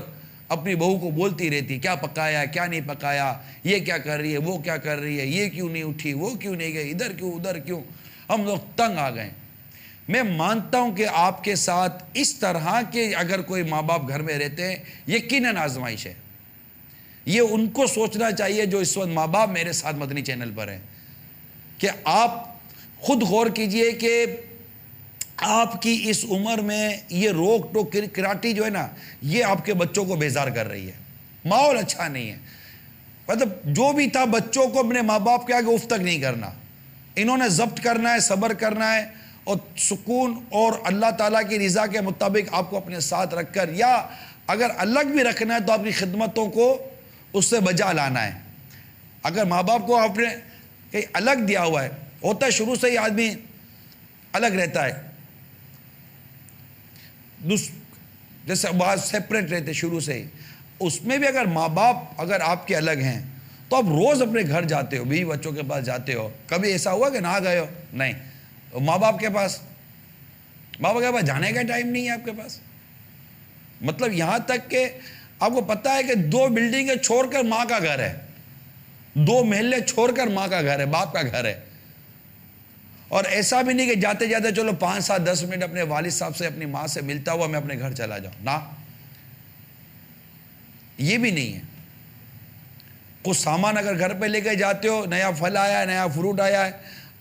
اپنی بہو کو بولتی رہتی، کیا پکایا کیا نہیں پکایا، یہ کیا کر رہی ہے، وہ کیا کر رہی ہے، یہ کیوں نہیں اٹھی، وہ کیوں نہیں گئی، ادھر کیوں ادھر کیوں۔ ہم لوگ تنگ آ گئے۔ میں مانتا ہوں کہ آپ کے ساتھ اس طرح کے اگر کوئی ماں باپ گھر میں رہتے ہیں، یقیناً آزمائش ہے۔ یہ ان کو سوچنا چاہیے جو اس وقت ماں باپ میرے ساتھ مدنی چینل پر ہیں، کہ آپ خود غور کیجئے کہ آپ کی اس عمر میں یہ روک ٹوک کراٹی جو ہے نا، یہ آپ کے بچوں کو بیزار کر رہی ہے، ماحول اچھا نہیں ہے۔ مطلب جو بھی تھا بچوں کو اپنے ماں باپ کے آگے اف تک نہیں کرنا، انہوں نے ضبط کرنا ہے، صبر کرنا ہے، اور سکون اور اللہ تعالیٰ کی رضا کے مطابق آپ کو اپنے ساتھ رکھ کر، یا اگر الگ بھی رکھنا ہے تو اپنی خدمتوں کو اس سے بجا لانا ہے۔ اگر ماں باپ کو آپ نے کہیں الگ دیا ہوا ہے، ہوتا ہے شروع سے ہی آدمی الگ رہتا ہے، جیسے بعض سیپریٹ رہتے شروع سے ہی، اس میں بھی اگر ماں باپ اگر آپ کے الگ ہیں تو آپ روز اپنے گھر جاتے ہو، بیوی بچوں کے پاس جاتے ہو، کبھی ایسا ہوا کہ نہ گئے ہو؟ نہیں۔ ماں باپ کے پاس جانے کا ٹائم نہیں ہے آپ کے پاس۔ مطلب یہاں تک کہ آپ کو پتا ہے کہ 2 بلڈنگیں چھوڑ کر ماں کا گھر ہے، 2 محلے چھوڑ کر ماں کا گھر ہے، باپ کا گھر ہے، اور ایسا بھی نہیں کہ جاتے جاتے چلو 5 7 10 منٹ اپنے والد صاحب سے اپنی ماں سے ملتا ہوا میں اپنے گھر چلا جاؤں، نہ، یہ بھی نہیں ہے۔ کچھ سامان اگر گھر پہ لے کے جاتے ہو، نیا پھل آیا ہے، نیا فروٹ آیا ہے،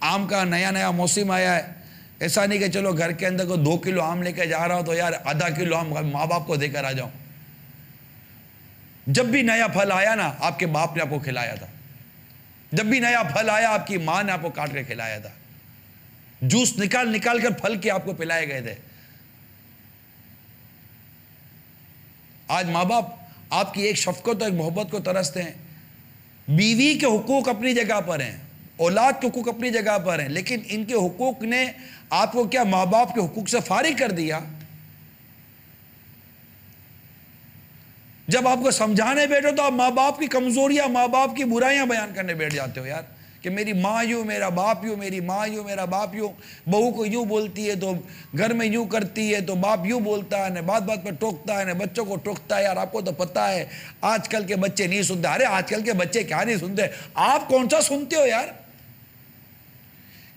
آم کا نیا موسم آیا ہے، ایسا نہیں کہ چلو گھر کے اندر کو 2 کلو آم لے کے جا رہا ہوں تو یار آدھا کلو آم ماں باپ کو دے کر آ جاؤں۔ جب بھی نیا پھل آیا نا، آپ کے باپ نے آپ کو کھلایا تھا، جب بھی نیا پھل آیا آپ کی ماں نے آپ کو کاٹ کے کھلایا تھا، جوس نکال کر پھل کے آپ کو پلائے گئے تھے۔ آج ماں باپ آپ کی ایک شفقت اور ایک محبت کو ترستے ہیں۔ بیوی کے حقوق اپنی جگہ پر ہیں، اولاد کے حقوق اپنی جگہ پر ہیں، لیکن ان کے حقوق نے آپ کو کیا ماں باپ کے حقوق سے فارغ کر دیا؟ جب آپ کو سمجھانے بیٹھو تو آپ ماں باپ کی کمزوریاں، ماں باپ کی برائیاں بیان کرنے بیٹھ جاتے ہو یار، کہ میری ماں یوں، میرا باپ یوں، میری ماں یوں، میرا باپ یوں، بہو کو یوں بولتی ہے تو گھر میں یوں کرتی ہے تو باپ یوں بولتا ہے، نہ بات بات پر ٹوکتا ہے، نہ بچوں کو ٹوکتا ہے۔ یار آپ کو تو پتہ ہے آج کل کے بچے نہیں سنتے۔ ارے آج کل کے بچے کیا نہیں سنتے، آپ کون سا سنتے ہو یار؟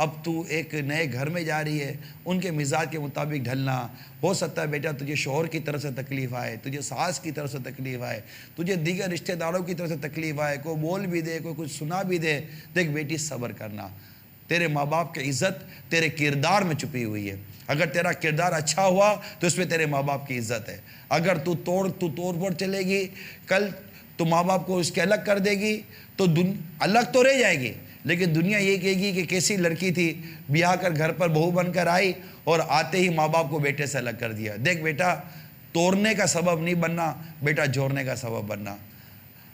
اب تو ایک نئے گھر میں جا رہی ہے، ان کے مزاج کے مطابق ڈھلنا. ہو سکتا ہے بیٹا تجھے شوہر کی طرف سے تکلیف آئے، تجھے ساس کی طرف سے تکلیف آئے، تجھے دیگر رشتہ داروں کی طرف سے تکلیف آئے، کوئی بول بھی دے، کوئی کچھ سنا بھی دے. دیکھ بیٹی صبر کرنا. تیرے ماں باپ کی عزت تیرے کردار میں چھپی ہوئی ہے. اگر تیرا کردار اچھا ہوا تو اس میں تیرے ماں باپ کی عزت ہے. اگر تو توڑ پھوڑ چلے گی، کل تو ماں باپ کو اس کے الگ کر دے گی تو الگ تو رہ جائے گی، لیکن دنیا یہ کہے گی کہ کیسی لڑکی تھی، بیاہ کر گھر پر بہو بن کر آئی اور آتے ہی ماں باپ کو بیٹے سے الگ کر دیا. دیکھ بیٹا، توڑنے کا سبب نہیں بننا بیٹا، جوڑنے کا سبب بننا.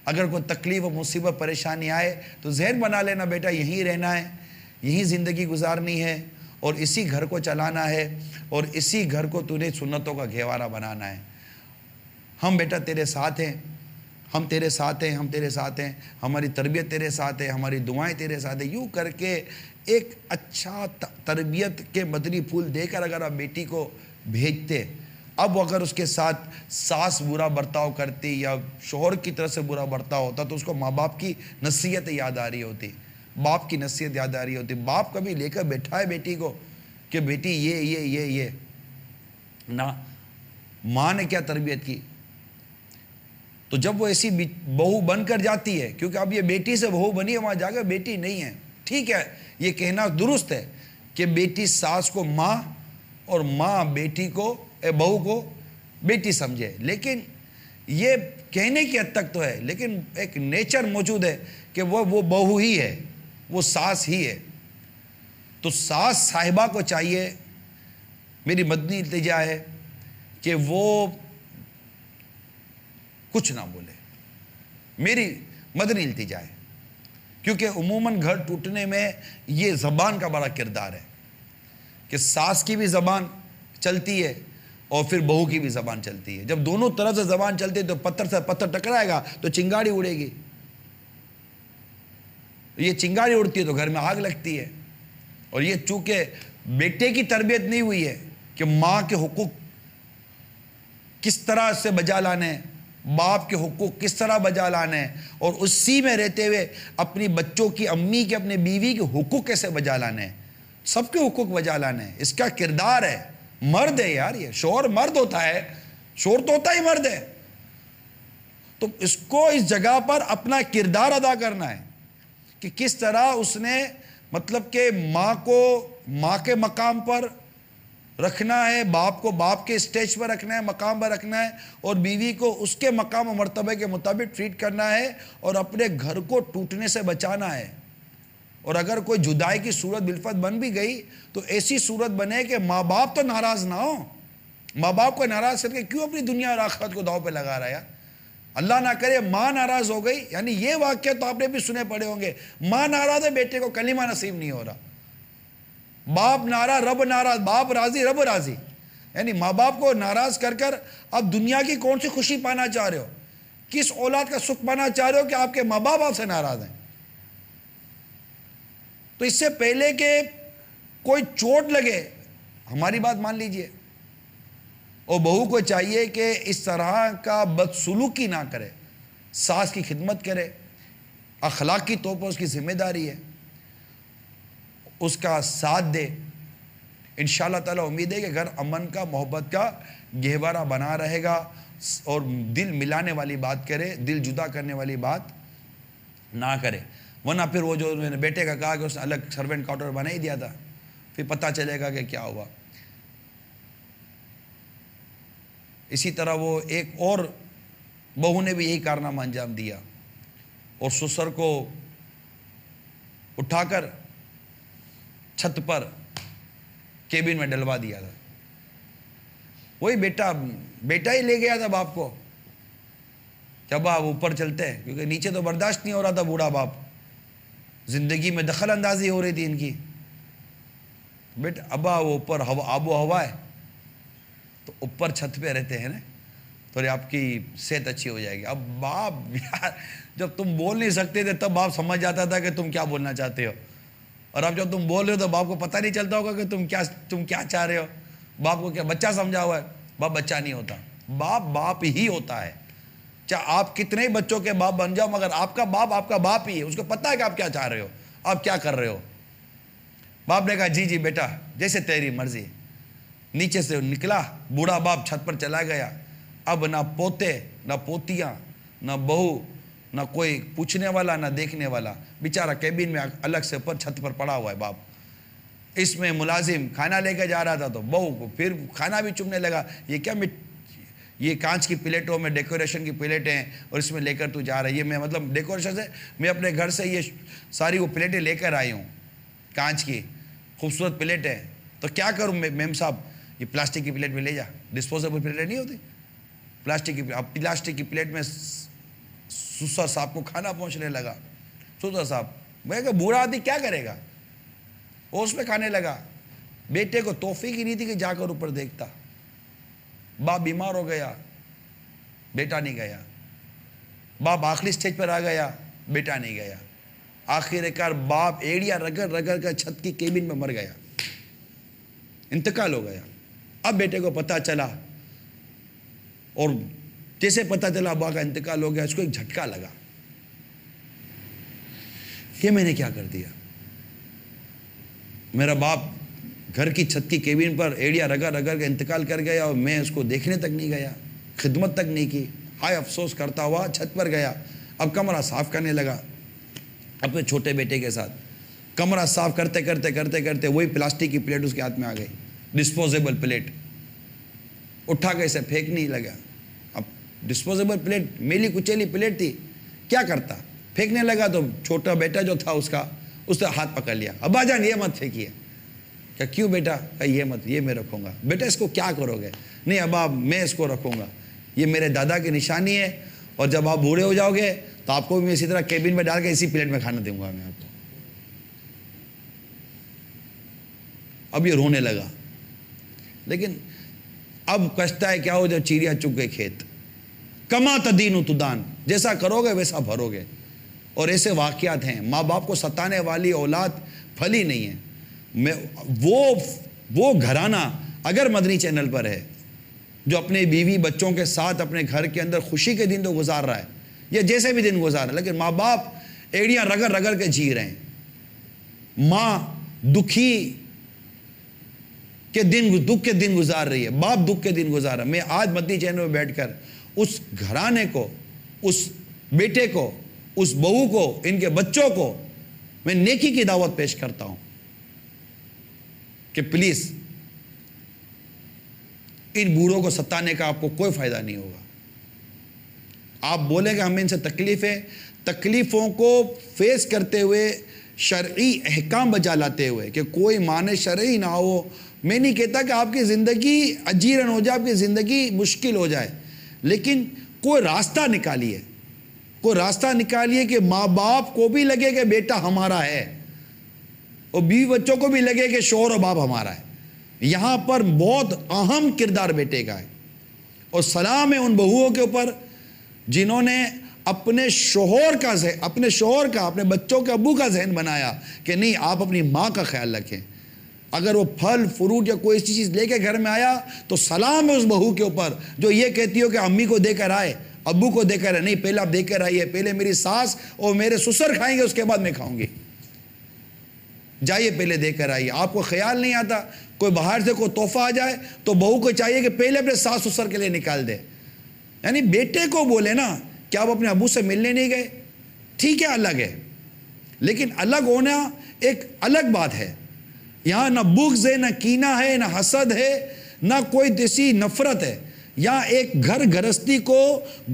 اگر کوئی تکلیف و مصیبت پریشانی آئے تو ذہن بنا لینا بیٹا یہیں رہنا ہے، یہیں زندگی گزارنی ہے اور اسی گھر کو چلانا ہے اور اسی گھر کو تو نے سنتوں کا گہوارہ بنانا ہے. ہم بیٹا تیرے ساتھ ہیں، ہم تیرے ساتھ ہیں، ہم تیرے ساتھ ہیں، ہماری تربیت تیرے ساتھ ہے، ہماری دعائیں تیرے ساتھ ہیں. یوں کر کے ایک اچھا تربیت کے مدنی پھول دے کر اگر آپ بیٹی کو بھیجتے، اب اگر اس کے ساتھ ساس برا برتاؤ کرتی یا شوہر کی طرف سے برا برتاؤ ہوتا تو اس کو ماں باپ کی نصیحت یاد آ رہی ہوتی، باپ کی نصیحت یاد آ رہی ہوتی. باپ کبھی لے کر بیٹھا ہے بیٹی کو کہ بیٹی یہ نہ، ماں نے کیا تربیت کی. تو جب وہ ایسی بہو بن کر جاتی ہے، کیونکہ اب یہ بیٹی سے بہو بنی ہے، وہاں جا کر بیٹی نہیں ہے. ٹھیک ہے، یہ کہنا درست ہے کہ بیٹی ساس کو ماں اور ماں بیٹی کو بہو کو بیٹی سمجھے، لیکن یہ کہنے کی حد تک تو ہے، لیکن ایک نیچر موجود ہے کہ وہ بہو ہی ہے، وہ ساس ہی ہے. تو ساس صاحبہ کو چاہیے، میری مدنی التجا ہے کہ وہ کچھ نہ بولے. میری مدنی التجا ہے، کیونکہ عموماً گھر ٹوٹنے میں یہ زبان کا بڑا کردار ہے کہ ساس کی بھی زبان چلتی ہے اور پھر بہو کی بھی زبان چلتی ہے. جب دونوں طرف سے زبان چلتی ہے تو پتھر سے پتھر ٹکرائے گا تو چنگاڑی اڑے گی. یہ چنگاڑی اڑتی ہے تو گھر میں آگ لگتی ہے. اور یہ چونکہ بیٹے کی تربیت نہیں ہوئی ہے کہ ماں کے حقوق کس طرح سے بجا لانے، باپ کے حقوق کس طرح بجا لانے، اور اسی میں رہتے ہوئے اپنی بچوں کی، امی کے، اپنے بیوی کے حقوق کیسے بجا لانے، سب کے حقوق بجا لانے. اس کا کردار ہے. مرد ہے یار، یہ شوہر مرد ہوتا ہے، شوہر تو ہوتا ہی مرد ہے. تو اس کو اس جگہ پر اپنا کردار ادا کرنا ہے کہ کس طرح اس نے مطلب کہ ماں کو ماں کے مقام پر رکھنا ہے، باپ کو باپ کے سٹیج پر رکھنا ہے، مقام پر رکھنا ہے، اور بیوی کو اس کے مقام و مرتبہ کے مطابق ٹریٹ کرنا ہے اور اپنے گھر کو ٹوٹنے سے بچانا ہے. اور اگر کوئی جدائی کی صورت بالفعل بن بھی گئی تو ایسی صورت بنے کہ ماں باپ تو ناراض نہ ہو. ماں باپ کو ناراض کر کے کیوں اپنی دنیا اور آخرت کو داؤ پہ لگا رہا ہے؟ اللہ نہ کرے ماں ناراض ہو گئی، یعنی یہ واقعہ تو آپ نے بھی سنے پڑے ہوں گے، ماں ناراض ہے، بیٹے کو کلمہ نصیب نہیں ہو رہا. باپ ناراض، رب ناراض، باپ راضی، رب راضی. یعنی ماں باپ کو ناراض کر کر اب دنیا کی کون سی خوشی پانا چاہ رہے ہو؟ کس اولاد کا سکھ پانا چاہ رہے ہو کہ آپ کے ماں باپ آپ سے ناراض ہیں؟ تو اس سے پہلے کہ کوئی چوٹ لگے، ہماری بات مان لیجئے. اور بہو کو چاہیے کہ اس طرح کا بدسلوکی نہ کرے، ساس کی خدمت کرے، اخلاقی طور پر اس کی ذمہ داری ہے، اس کا ساتھ دے. انشاءاللہ تعالی امید ہے کہ گھر امن کا، محبت کا گہوارہ بنا رہے گا اور دل ملانے والی بات کرے، دل جدا کرنے والی بات نہ کرے. ورنہ پھر وہ جو میں نے بیٹے کا کہا کہ اس نے الگ سرونٹ کوارٹر بنا ہی دیا تھا، پھر پتہ چلے گا کہ کیا ہوا. اسی طرح وہ ایک اور بہو نے بھی یہی کارنامہ انجام دیا اور سسر کو اٹھا کر چھت پر کیبن میں ڈلوا دیا تھا. وہی بیٹا ہی لے گیا تھا باپ کو کہ ابا آپ اوپر چلتے ہیں، کیونکہ نیچے تو برداشت نہیں ہو رہا تھا. بوڑھا باپ، زندگی میں دخل اندازی ہو رہی تھی ان کی. بیٹا ابا وہ اوپر آب و ہوا ہے تو اوپر چھت پہ رہتے ہیں نا، تو آپ کی صحت اچھی ہو جائے گی. اب باپ یار جب تم بول نہیں سکتے تھے تب باپ سمجھ جاتا تھا کہ تم کیا بولنا چاہتے ہو، اور اب جب تم بول رہے ہو تو باپ کو پتہ نہیں چلتا ہوگا کہ تم کیا چاہ رہے ہو. باپ کو کیا بچہ سمجھا ہوا ہے؟ باپ بچہ نہیں ہوتا، باپ ہی ہوتا ہے. چاہے آپ کتنے ہی بچوں کے باپ بن جاؤ، مگر آپ کا باپ ہی ہے. اس کو پتہ ہے کہ آپ کیا چاہ رہے ہو، آپ کیا کر رہے ہو. باپ نے کہا جی جی بیٹا جیسے تیری مرضی. نیچے سے نکلا, بوڑھا باپ چھت پر چلا گیا. اب نہ پوتے نہ پوتیاں نہ بہو نہ کوئی پوچھنے والا نہ دیکھنے والا, بیچارہ کیبن میں الگ سے اوپر چھت پر پڑا ہوا ہے باپ. اس میں ملازم کھانا لے کے جا رہا تھا تو بہو کو پھر کھانا بھی چومنے لگا. یہ کیا یہ کانچ کی پلیٹوں میں ڈیکوریشن کی پلیٹیں اور اس میں لے کر تو جا رہا ہے. یہ میں مطلب ڈیکوریشن سے میں اپنے گھر سے یہ ساری وہ پلیٹیں لے کر آئی ہوں, کانچ کی خوبصورت پلیٹیں. تو کیا کروں میم صاحب, یہ پلاسٹک کی پلیٹ میں لے جا. ڈسپوزیبل پلیٹیں نہیں ہوتی پلاسٹک کی. اب پلاسٹک کی پلیٹ میں سسر صاحب کو کھانا پہنچنے لگا. سسر صاحب, میں کہا بوڑھا آدمی کیا کرے گا, وہ اس میں کھانے لگا. بیٹے کو توفیق ہی نہیں تھی کہ جا کر اوپر دیکھتا. باپ بیمار ہو گیا, بیٹا نہیں گیا. باپ آخری سٹیج پر آ گیا, بیٹا نہیں گیا. آخر کار باپ ایڑیا رگڑ رگڑ کر چھت کی کیبن میں مر گیا, انتقال ہو گیا. اب بیٹے کو پتا چلا, اور جیسے پتا چلا ابا کا انتقال ہو گیا, اس کو ایک جھٹکا لگا, یہ میں نے کیا کر دیا. میرا باپ گھر کی چھت کی کیبن پر ایڑیا رگڑ رگڑ کے انتقال کر گیا اور میں اس کو دیکھنے تک نہیں گیا, خدمت تک نہیں کی. ہائے افسوس کرتا ہوا چھت پر گیا. اب کمرہ صاف کرنے لگا اپنے چھوٹے بیٹے کے ساتھ. کمرہ صاف کرتے کرتے کرتے کرتے وہی پلاسٹک کی پلیٹ اس کے ہاتھ میں آ گئی, ڈسپوزیبل پلیٹ. اٹھا کے اسے پھینکنے لگا. اب ڈسپوزیبل پلیٹ میلی کچیلی پلیٹ تھی, کیا کرتا, پھینکنے لگا تو چھوٹا بیٹا جو تھا اس نے ہاتھ پکڑ لیا. ابا جان یہ مت پھینکیے. کہ کیوں بیٹا, یہ مت, یہ میں رکھوں گا. بیٹا اس کو کیا کرو گے. نہیں ابا میں اس کو رکھوں گا, یہ میرے دادا کی نشانی ہے, اور جب آپ بوڑھے ہو جاؤ گے تو آپ کو بھی میں اسی طرح کیبن میں ڈال کے اسی پلیٹ میں کھانا دوں گا میں آپ کو. اب یہ رونے لگا. لیکن اب کشتا ہے کیا ہو جب چڑیا چگ گئے کھیت. کما تدین تدان, جیسا کرو گے ویسا بھرو گے. اور ایسے واقعات ہیں. ماں باپ کو ستانے والی اولاد پھلی نہیں ہے. وہ گھرانہ اگر مدنی چینل پر ہے جو اپنے بیوی بچوں کے ساتھ اپنے گھر کے اندر خوشی کے دن تو گزار رہا ہے, یا جیسے بھی دن گزار رہا ہے, لیکن ماں باپ ایڑیاں رگڑ رگڑ کے جی رہے ہیں. ماں دکھ کے دن گزار رہی ہے, باپ دکھ کے دن گزار رہا ہے. میں آج مدنی چینل میں بیٹھ کر اس گھرانے کو, اس بیٹے کو, اس بہو کو, ان کے بچوں کو میں نیکی کی دعوت پیش کرتا ہوں کہ پلیز ان بوڑھوں کو ستانے کا آپ کو کوئی فائدہ نہیں ہوگا. آپ بولیں کہ ہمیں ان سے تکلیف ہے, تکلیفوں کو فیس کرتے ہوئے شرعی احکام بجا لاتے ہوئے کہ کوئی معنی شرعی نہ ہو. میں نہیں کہتا کہ آپ کی زندگی اجیرن ہو جائے, آپ کی زندگی مشکل ہو جائے, لیکن کوئی راستہ نکالیے. کوئی راستہ نکالیے کہ ماں باپ کو بھی لگے کہ بیٹا ہمارا ہے, اور بیوی بچوں کو بھی لگے کہ شوہر اور باپ ہمارا ہے. یہاں پر بہت اہم کردار بیٹے کا ہے. اور سلام ہے ان بہوؤں کے اوپر جنہوں نے اپنے شوہر کا, اپنے بچوں کے ابو کا ذہن بنایا کہ نہیں آپ اپنی ماں کا خیال رکھیں. اگر وہ پھل فروٹ یا کوئی ایسی چیز لے کے گھر میں آیا تو سلام ہے اس بہو کے اوپر جو یہ کہتی ہو کہ امی کو دے کر آئے, ابو کو دے کر آئے. نہیں, پہلے آپ دے کر آئیے, پہلے میری ساس اور میرے سسر کھائیں گے, اس کے بعد میں کھاؤں گی. جائیے پہلے دے کر آئیے. آپ کو خیال نہیں آتا کوئی باہر سے کوئی تحفہ آ جائے تو بہو کو چاہیے کہ پہلے اپنے ساس سسر کے لیے نکال دے. یعنی بیٹے کو بولے نا کہ آپ اپنے ابو سے ملنے نہیں گئے, ٹھیک ہے الگ ہے, لیکن الگ ہونا ایک الگ بات ہے. یہاں نہ بغض ہے, نہ کینہ ہے, نہ حسد ہے, نہ کوئی دیسی نفرت ہے. یہاں ایک گھر گھرستی کو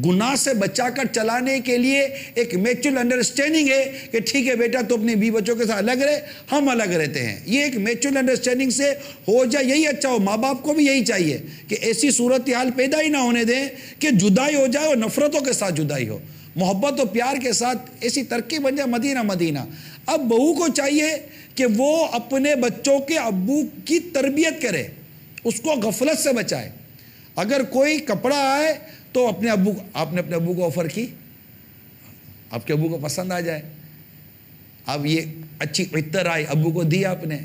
گناہ سے بچا کر چلانے کے لیے ایک میچور انڈرسٹینڈنگ ہے کہ ٹھیک ہے بیٹا تو اپنی بیوی بچوں کے ساتھ الگ رہے, ہم الگ رہتے ہیں. یہ ایک میچور انڈرسٹینڈنگ سے ہو جائے, یہی اچھا ہو. ماں باپ کو بھی یہی چاہیے کہ ایسی صورتحال پیدا ہی نہ ہونے دیں کہ جدائی ہو جائے اور نفرتوں کے ساتھ جدائی ہو. محبت و پیار کے ساتھ ایسی ترکیب بن جائے مدینہ مدینہ. اب بہو کو چاہیے کہ وہ اپنے بچوں کے ابو کی تربیت کرے, اس کو غفلت سے بچائے. اگر کوئی کپڑا آئے تو آپ نے اپنے ابو کو آفر کی, آپ کے ابو کو پسند آ جائے. اب یہ اچھی عطر آئی, ابو کو دیا آپ نے,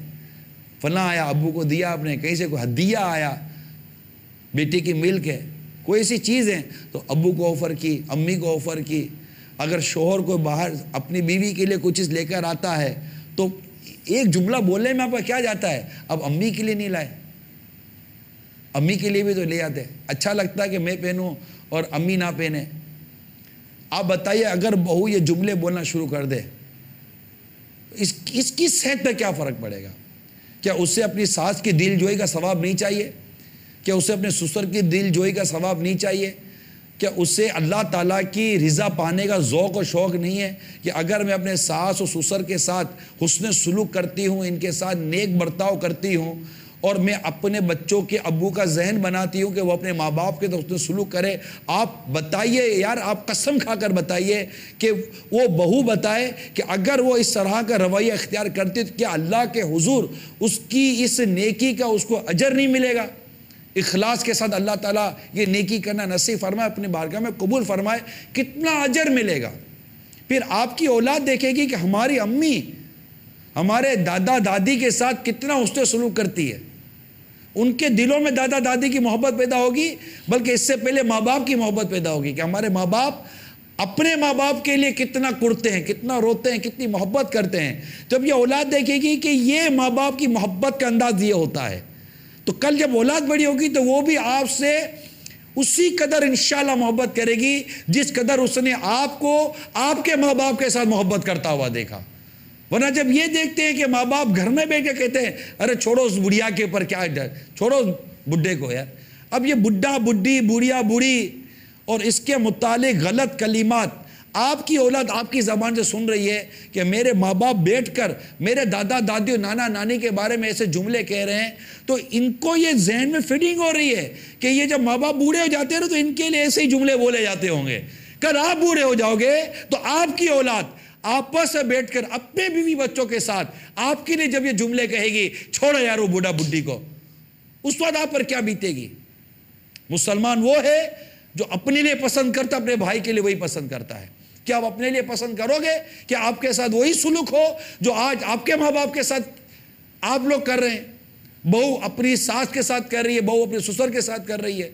فلاں آیا ابو کو دیا آپ نے, کہیں سے کوئی ہدیہ آیا, بیٹی کی ملک ہے, کوئی ایسی چیز ہے تو ابو کو آفر کی, امی کو آفر کی. اگر شوہر کو باہر اپنی بیوی کے لیے کچھ چیز لے کر آتا ہے تو ایک جملہ بولنے میں آپ کا کیا جاتا ہے؟ اب امی کے لیے نہیں لائے، امی کے لیے بھی تو لے آتے. اچھا لگتا ہے کہ میں پہنوں اور امی نہ پہنے. آپ بتائیے اگر بہو یہ جملے بولنا شروع کر دے اس کی صحت پہ کیا فرق پڑے گا؟ کیا اس سے اپنی ساس کی دل جوئی کا ثواب نہیں چاہیے؟ کیا اسے اپنے سسر کی دل جوئی کا ثواب نہیں چاہیے؟ کیا اس سے اللہ تعالیٰ کی رضا پانے کا ذوق و شوق نہیں ہے کہ اگر میں اپنے ساس و سسر کے ساتھ حسن سلوک کرتی ہوں، ان کے ساتھ نیک برتاؤ کرتی ہوں، اور میں اپنے بچوں کے ابو کا ذہن بناتی ہوں کہ وہ اپنے ماں باپ کے حسن سلوک کرے؟ آپ بتائیے یار، آپ قسم کھا کر بتائیے کہ وہ بہو بتائے کہ اگر وہ اس طرح کا رویہ اختیار کرتی تو کیا اللہ کے حضور اس کی اس نیکی کا اس کو اجر نہیں ملے گا؟ اخلاص کے ساتھ اللہ تعالیٰ یہ نیکی کرنا نصیب فرمائے، اپنی بارگاہ میں قبول فرمائے، کتنا اجر ملے گا. پھر آپ کی اولاد دیکھے گی کہ ہماری امی ہمارے دادا دادی کے ساتھ کتنا حسن سلوک کرتی ہے. ان کے دلوں میں دادا دادی کی محبت پیدا ہوگی، بلکہ اس سے پہلے ماں باپ کی محبت پیدا ہوگی کہ ہمارے ماں باپ اپنے ماں باپ کے لیے کتنا کرتے ہیں، کتنا روتے ہیں، کتنی محبت کرتے ہیں. جب یہ اولاد دیکھے گی کہ یہ ماں باپ کی محبت کا انداز یہ ہوتا ہے، تو کل جب اولاد بڑی ہوگی تو وہ بھی آپ سے اسی قدر انشاءاللہ محبت کرے گی جس قدر اس نے آپ کو آپ کے ماں باپ کے ساتھ محبت کرتا ہوا دیکھا. ورنہ جب یہ دیکھتے ہیں کہ ماں باپ گھر میں بیٹھ کے کہتے ہیں ارے چھوڑو اس بڑھیا کے اوپر کیا ڈر، چھوڑو بڈھے کو یار. اب یہ بڈھا بڈھی بوڑھیا بوڑھی اور اس کے متعلق غلط کلمات آپ کی اولاد آپ کی زبان سے سن رہی ہے کہ میرے ماں باپ بیٹھ کر میرے دادا دادی اور نانا نانی کے بارے میں ایسے جملے کہہ رہے ہیں، تو ان کو یہ ذہن میں فٹنگ ہو رہی ہے کہ یہ جب ماں باپ بوڑھے ہو جاتے ہیں تو ان کے لیے ایسے ہی جملے بولے جاتے ہوں گے. کل آپ بوڑھے ہو جاؤ گے تو آپ کی اولاد آپس سے بیٹھ کر اپنے بیوی بچوں کے ساتھ آپ کے لیے جب یہ جملے کہے گی چھوڑو یار وہ بوڑھا بڈھی کو، اس وقت آپ پر کیا بیتے گی؟ مسلمان وہ ہے جو اپنے لیے پسند کرتا اپنے بھائی کے لیے وہی پسند کرتا ہے. کیا آپ اپنے لیے پسند کرو گے کہ آپ کے ساتھ وہی سلوک ہو جو آج آپ کے ماں باپ کے ساتھ آپ لوگ کر رہے ہیں؟ بہو اپنی ساس کے ساتھ کر رہی ہے، بہو اپنے سسر کے ساتھ کر رہی ہے.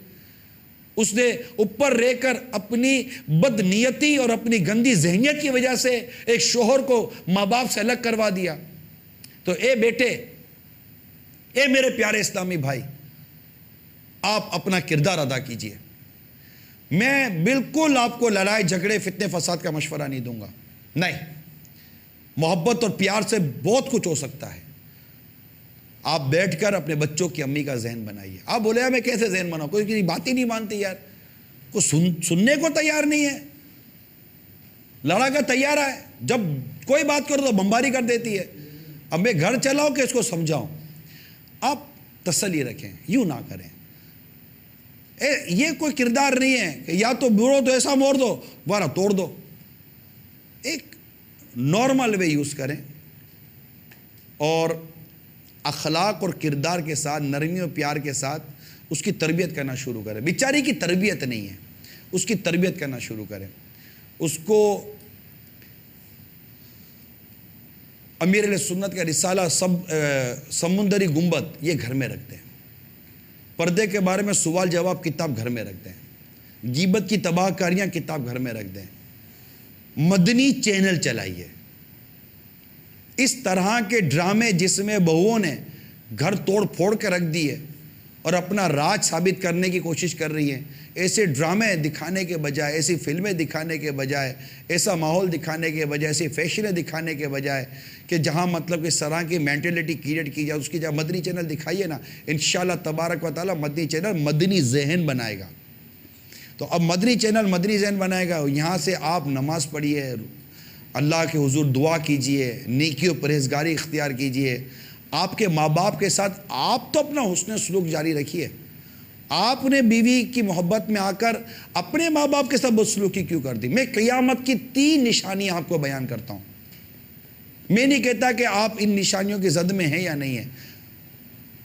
اس نے اوپر رہ کر اپنی بد نیتی اور اپنی گندی ذہنیت کی وجہ سے ایک شوہر کو ماں باپ سے الگ کروا دیا. تو اے بیٹے، اے میرے پیارے اسلامی بھائی، آپ اپنا کردار ادا کیجئے. میں بالکل آپ کو لڑائی جھگڑے فتنے فساد کا مشورہ نہیں دوں گا، نہیں. محبت اور پیار سے بہت کچھ ہو سکتا ہے. آپ بیٹھ کر اپنے بچوں کی امی کا ذہن بنائیے. آپ بولے میں کیسے ذہن بناؤں؟ کوئی کسی بات ہی نہیں مانتی یار، کوئی سننے کو تیار نہیں ہے، لڑا کر تیار ہے، جب کوئی بات کرو تو بمباری کر دیتی ہے. اب میں گھر چلاؤں کہ اس کو سمجھاؤں؟ آپ تسلی رکھیں، یوں نہ کریں. یہ کوئی کردار نہیں ہے کہ یا تو برو تو ایسا موڑ دو ورنہ توڑ دو. ایک نارمل وے یوز کریں اور اخلاق اور کردار کے ساتھ، نرمی اور پیار کے ساتھ اس کی تربیت کرنا شروع کریں. بیچاری کی تربیت نہیں ہے، اس کی تربیت کرنا شروع کریں. اس کو امیر علیہ سنت کا رسالہ سمندری گنبد یہ گھر میں رکھتے ہیں. پردے کے بارے میں سوال جواب کتاب گھر میں رکھتے ہیں. غیبت کی تباہ کاریاں کتاب گھر میں رکھ دیں. مدنی چینل چلائیے. اس طرح کے ڈرامے جس میں بہوؤں نے گھر توڑ پھوڑ کے رکھ دی ہے اور اپنا راج ثابت کرنے کی کوشش کر رہی ہیں، ایسے ڈرامے دکھانے کے بجائے، ایسی فلمیں دکھانے کے بجائے، ایسا ماحول دکھانے کے بجائے، ایسی فیشنیں دکھانے کے بجائے کہ جہاں مطلب اس طرح کی مینٹلٹی کریٹ کی جائے، اس کی جگہ مدنی چینل دکھائیے نا. انشاءاللہ تبارک و تعالیٰ مدنی چینل مدنی ذہن بنائے گا. تو اب مدنی چینل مدنی ذہن بنائے گا. یہاں سے آپ نماز پڑھیے، اللہ کے حضور دعا کیجئے، نیکی و پرہیزگاری اختیار کیجئے. آپ کے ماں باپ کے ساتھ آپ تو اپنا حسن سلوک جاری رکھیے. آپ نے بیوی کی محبت میں آ کر اپنے ماں باپ کے ساتھ بدسلوکی کیوں کر دی؟ میں قیامت کی 3 نشانیاں آپ کو بیان کرتا ہوں. میں نہیں کہتا کہ آپ ان نشانیوں کی زد میں ہیں یا نہیں ہیں،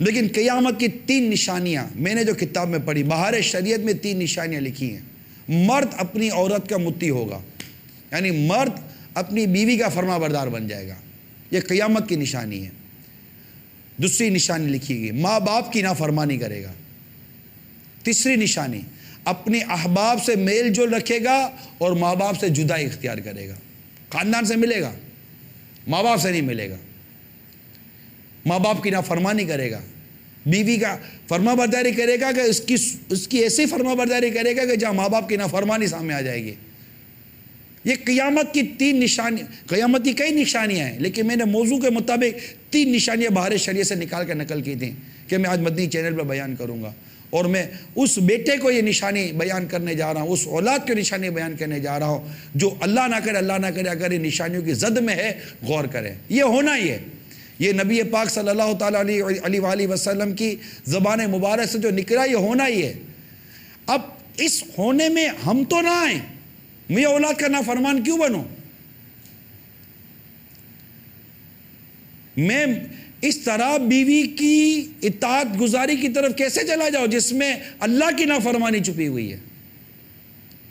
لیکن قیامت کی 3 نشانیاں میں نے جو کتاب میں پڑھی، بہار شریعت میں 3 نشانیاں لکھی ہیں. مرد اپنی عورت کا متی ہوگا، یعنی مرد اپنی بیوی کا فرما بردار بن جائے گا. یہ قیامت کی نشانی ہے. دوسری نشانی لکھی گئی، ماں باپ کی نافرمانی کرے گا. تیسری نشانی، اپنے احباب سے میل جول رکھے گا اور ماں باپ سے جدائی اختیار کرے گا. خاندان سے ملے گا، ماں باپ سے نہیں ملے گا. ماں باپ کی نافرمانی کرے گا، بیوی کا فرما برداری کرے گا کہ اس کی ایسی فرما برداری کرے گا کہ جہاں ماں باپ کی نافرمانی سامنے آ جائے گی۔ یہ قیامت کی 3 نشانی، قیامت کی کئی نشانیاں ہیں، لیکن میں نے موضوع کے مطابق 3 نشانیاں بہار شریعت سے نکال کر نقل کی تھیں کہ میں آج مدنی چینل پر بیان کروں گا، اور میں اس بیٹے کو یہ نشانی بیان کرنے جا رہا ہوں، اس اولاد کو نشانی بیان کرنے جا رہا ہوں جو اللہ نہ کرے اگر ان نشانیوں کی زد میں ہے، غور کریں۔ یہ ہونا ہی ہے، یہ نبی پاک صلی اللہ تعالیٰ علیہ وآلہ وسلم کی زبان مبارک سے جو نکلا یہ ہونا ہی ہے۔ اب اس ہونے میں ہم تو نہ آئیں، میں اولاد کا نافرمان کیوں بنوں؟ میں اس طرح بیوی کی اطاعت گزاری کی طرف کیسے چلا جاؤ جس میں اللہ کی نافرمانی چھپی ہوئی ہے؟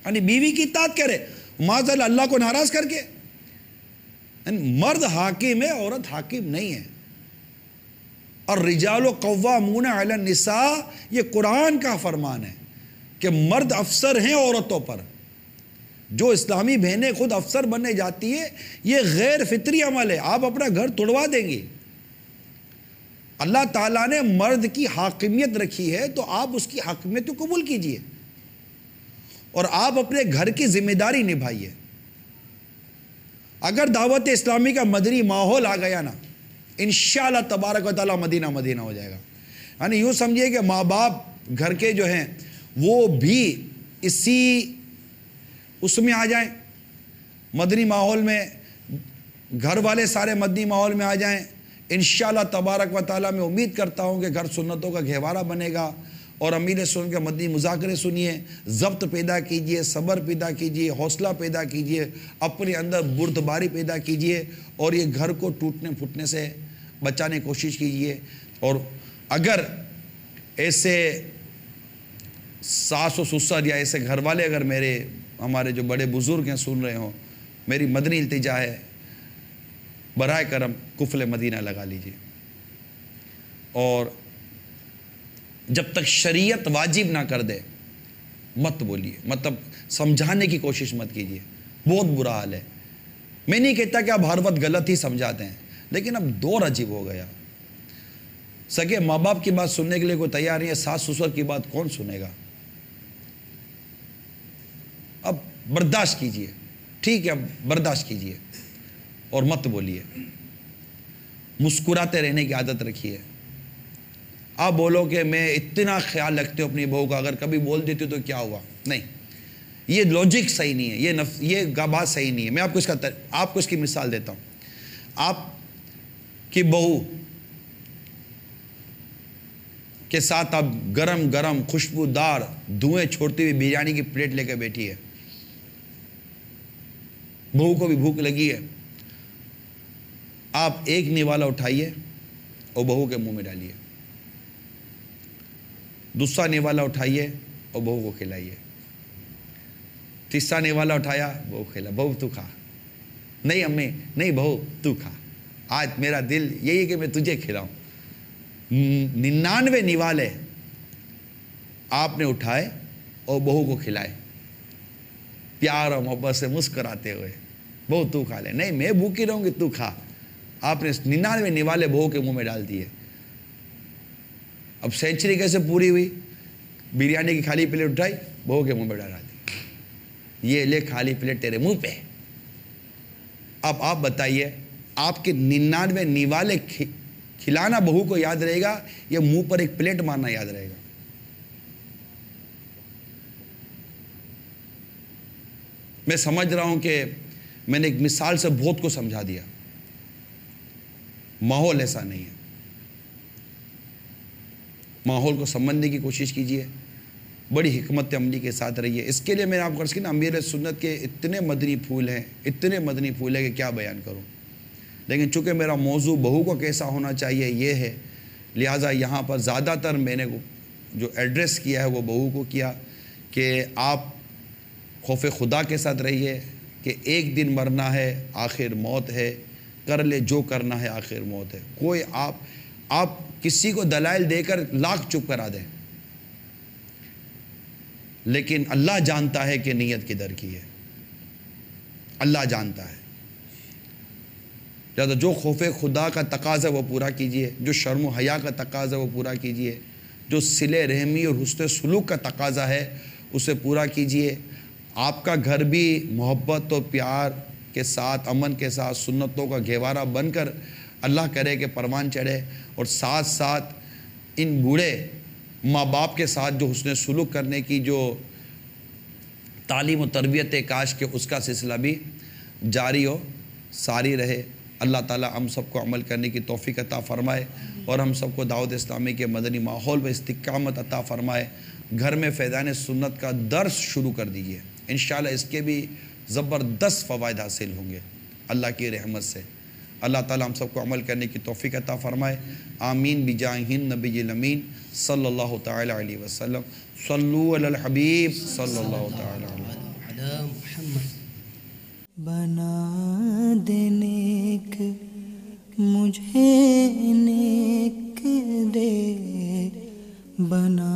یعنی بیوی کی اطاعت کرے معاذ اللہ کو ناراض کر کے۔ مرد حاکم ہے، عورت حاکم نہیں ہے۔ اور رجال قوامون علی النساء، یہ قرآن کا فرمان ہے کہ مرد افسر ہیں عورتوں پر۔ جو اسلامی بہنیں خود افسر بننے جاتی ہے، یہ غیر فطری عمل ہے، آپ اپنا گھر توڑوا دیں گے۔ اللہ تعالیٰ نے مرد کی حاکمیت رکھی ہے تو آپ اس کی حاکمیت کو قبول کیجئے اور آپ اپنے گھر کی ذمہ داری نبھائیے۔ اگر دعوت اسلامی کا مدنی ماحول آ گیا نا، انشاءاللہ تبارک و تعالیٰ مدینہ مدینہ ہو جائے گا۔ یعنی یوں سمجھیے کہ ماں باپ گھر کے جو ہیں وہ بھی اس میں آ جائیں، مدنی ماحول میں، گھر والے سارے مدنی ماحول میں آ جائیں، انشاءاللہ تبارک و تعالیٰ میں امید کرتا ہوں کہ گھر سنتوں کا گہوارہ بنے گا۔ اور امیر سن کے مدنی مذاکرے سنیے، ضبط پیدا کیجئے، صبر پیدا کیجئے، حوصلہ پیدا کیجئے، اپنے اندر بردباری پیدا کیجئے اور یہ گھر کو ٹوٹنے پھوٹنے سے بچانے کی کوشش کیجئے۔ اور اگر ایسے ساس و سسر یا ایسے گھر والے اگر ہمارے جو بڑے بزرگ ہیں سن رہے ہوں، میری مدنی التجا ہے برائے کرم قفل مدینہ لگا لیجئے، اور جب تک شریعت واجب نہ کر دے مت بولیے، مطلب سمجھانے کی کوشش مت کیجیے، بہت برا حال ہے۔ میں نہیں کہتا کہ آپ ہر وقت غلط ہی سمجھاتے ہیں، لیکن اب دور عجیب ہو گیا، سگے ماں باپ کی بات سننے کے لیے کوئی تیار نہیں ہے، ساس سسر کی بات کون سنے گا؟ اب برداشت کیجیے، ٹھیک ہے، اب برداشت کیجیے اور مت بولیے، مسکراتے رہنے کی عادت رکھیے۔ آپ بولو کہ میں اتنا خیال رکھتے ہوں اپنی بہو کا، اگر کبھی بول دیتی تو کیا ہوا؟ نہیں، یہ لوجک صحیح نہیں ہے، یہ بات صحیح نہیں ہے۔ میں آپ کو اس کی مثال دیتا ہوں۔ آپ کی بہو کے ساتھ آپ گرم گرم خوشبودار دھوئیں چھوڑتی ہوئی بریانی کی پلیٹ لے کے بیٹھی ہے، بہو کو بھی بھوک لگی ہے، آپ ایک نوالا اٹھائیے اور بہو کے منہ میں ڈالیے، دوسرا نوالا اٹھائیے اور بہو کو کھلائیے، تیسرا نوالا اٹھایا، بہو کھلا، بہو تو کھا، نہیں امی نہیں بہو تو کھا، آج میرا دل یہی ہے کہ میں تجھے کھلاؤں۔ 99 نوالے آپ نے اٹھائے اور بہو کو کھلائے، پیار اور محبت سے مسکراتے ہوئے، بہو تو کھا لے، نہیں میں بھوکی رہوں گی تو کھا۔ آپ نے 99 نوالے بہو کے منہ میں ڈال دیے۔ اب سینچری کیسے پوری ہوئی؟ بریانی کی خالی پلیٹ اٹھائی، بہو کے منہ میں ڈال دی، یہ لے خالی پلیٹ تیرے منہ پہ۔ اب آپ بتائیے، آپ کے 99 نوالے کھلانا بہو کو یاد رہے گا یا منہ پر ایک پلیٹ مارنا یاد رہے گا؟ میں سمجھ رہا ہوں کہ میں نے ایک مثال سے بہت کو سمجھا دیا، ماحول ایسا نہیں ہے۔ ماحول کو سمجھنے کی کوشش کیجئے، بڑی حکمت عملی کے ساتھ رہیے۔ اس کے لیے میں نے آپ کو عرض کی نا، امیر سنت کے اتنے مدنی پھول ہیں کہ کیا بیان کروں، لیکن چونکہ میرا موضوع بہو کو کیسا ہونا چاہیے یہ ہے، لہٰذا یہاں پر زیادہ تر میں نے جو ایڈریس کیا ہے وہ بہو کو کیا کہ آپ خوف خدا کے ساتھ رہیے کہ ایک دن مرنا ہے، آخر موت ہے، کر لے جو کرنا ہے، آخر موت ہے۔ کوئی آپ کسی کو دلائل دے کر لاکھ چپ کرا دیں، لیکن اللہ جانتا ہے کہ نیت کدھر کی ہے، اللہ جانتا ہے۔ لہذا جو خوف خدا کا تقاضا وہ پورا کیجئے، جو شرم و حیا کا تقاضا وہ پورا کیجئے، جو صلہ رحمی اور حسن سلوک کا تقاضا ہے اسے پورا کیجئے۔ آپ کا گھر بھی محبت و پیار کے ساتھ، امن کے ساتھ، سنتوں کا گہوارہ بن کر اللہ کرے کہ پروان چڑھے، اور ساتھ ساتھ ان بوڑھے ماں باپ کے ساتھ جو حسن سلوک کرنے کی جو تعلیم و تربیت ہے، کاش کہ اس کا سلسلہ بھی جاری و ساری رہے۔ اللہ تعالیٰ ہم سب کو عمل کرنے کی توفیق عطا فرمائے، اور ہم سب کو دعوت اسلامی کے مدنی ماحول میں استقامت عطا فرمائے۔ گھر میں فیضان سنت کا درس شروع کر دیجئے، انشاءاللہ اس کے بھی زبردست فوائد حاصل ہوں گے اللہ کی رحمت سے۔ اللہ تعالیٰ ہم سب کو عمل کرنے کی توفیق عطا فرمائے، آمین بجاہ النبی الامین صلی اللہ تعالی علیہ وسلم۔ صلو علی الحبیب صلی اللہ تعالی علیہ وسلم۔ بنا دے نیک مجھے نیک دے، بنا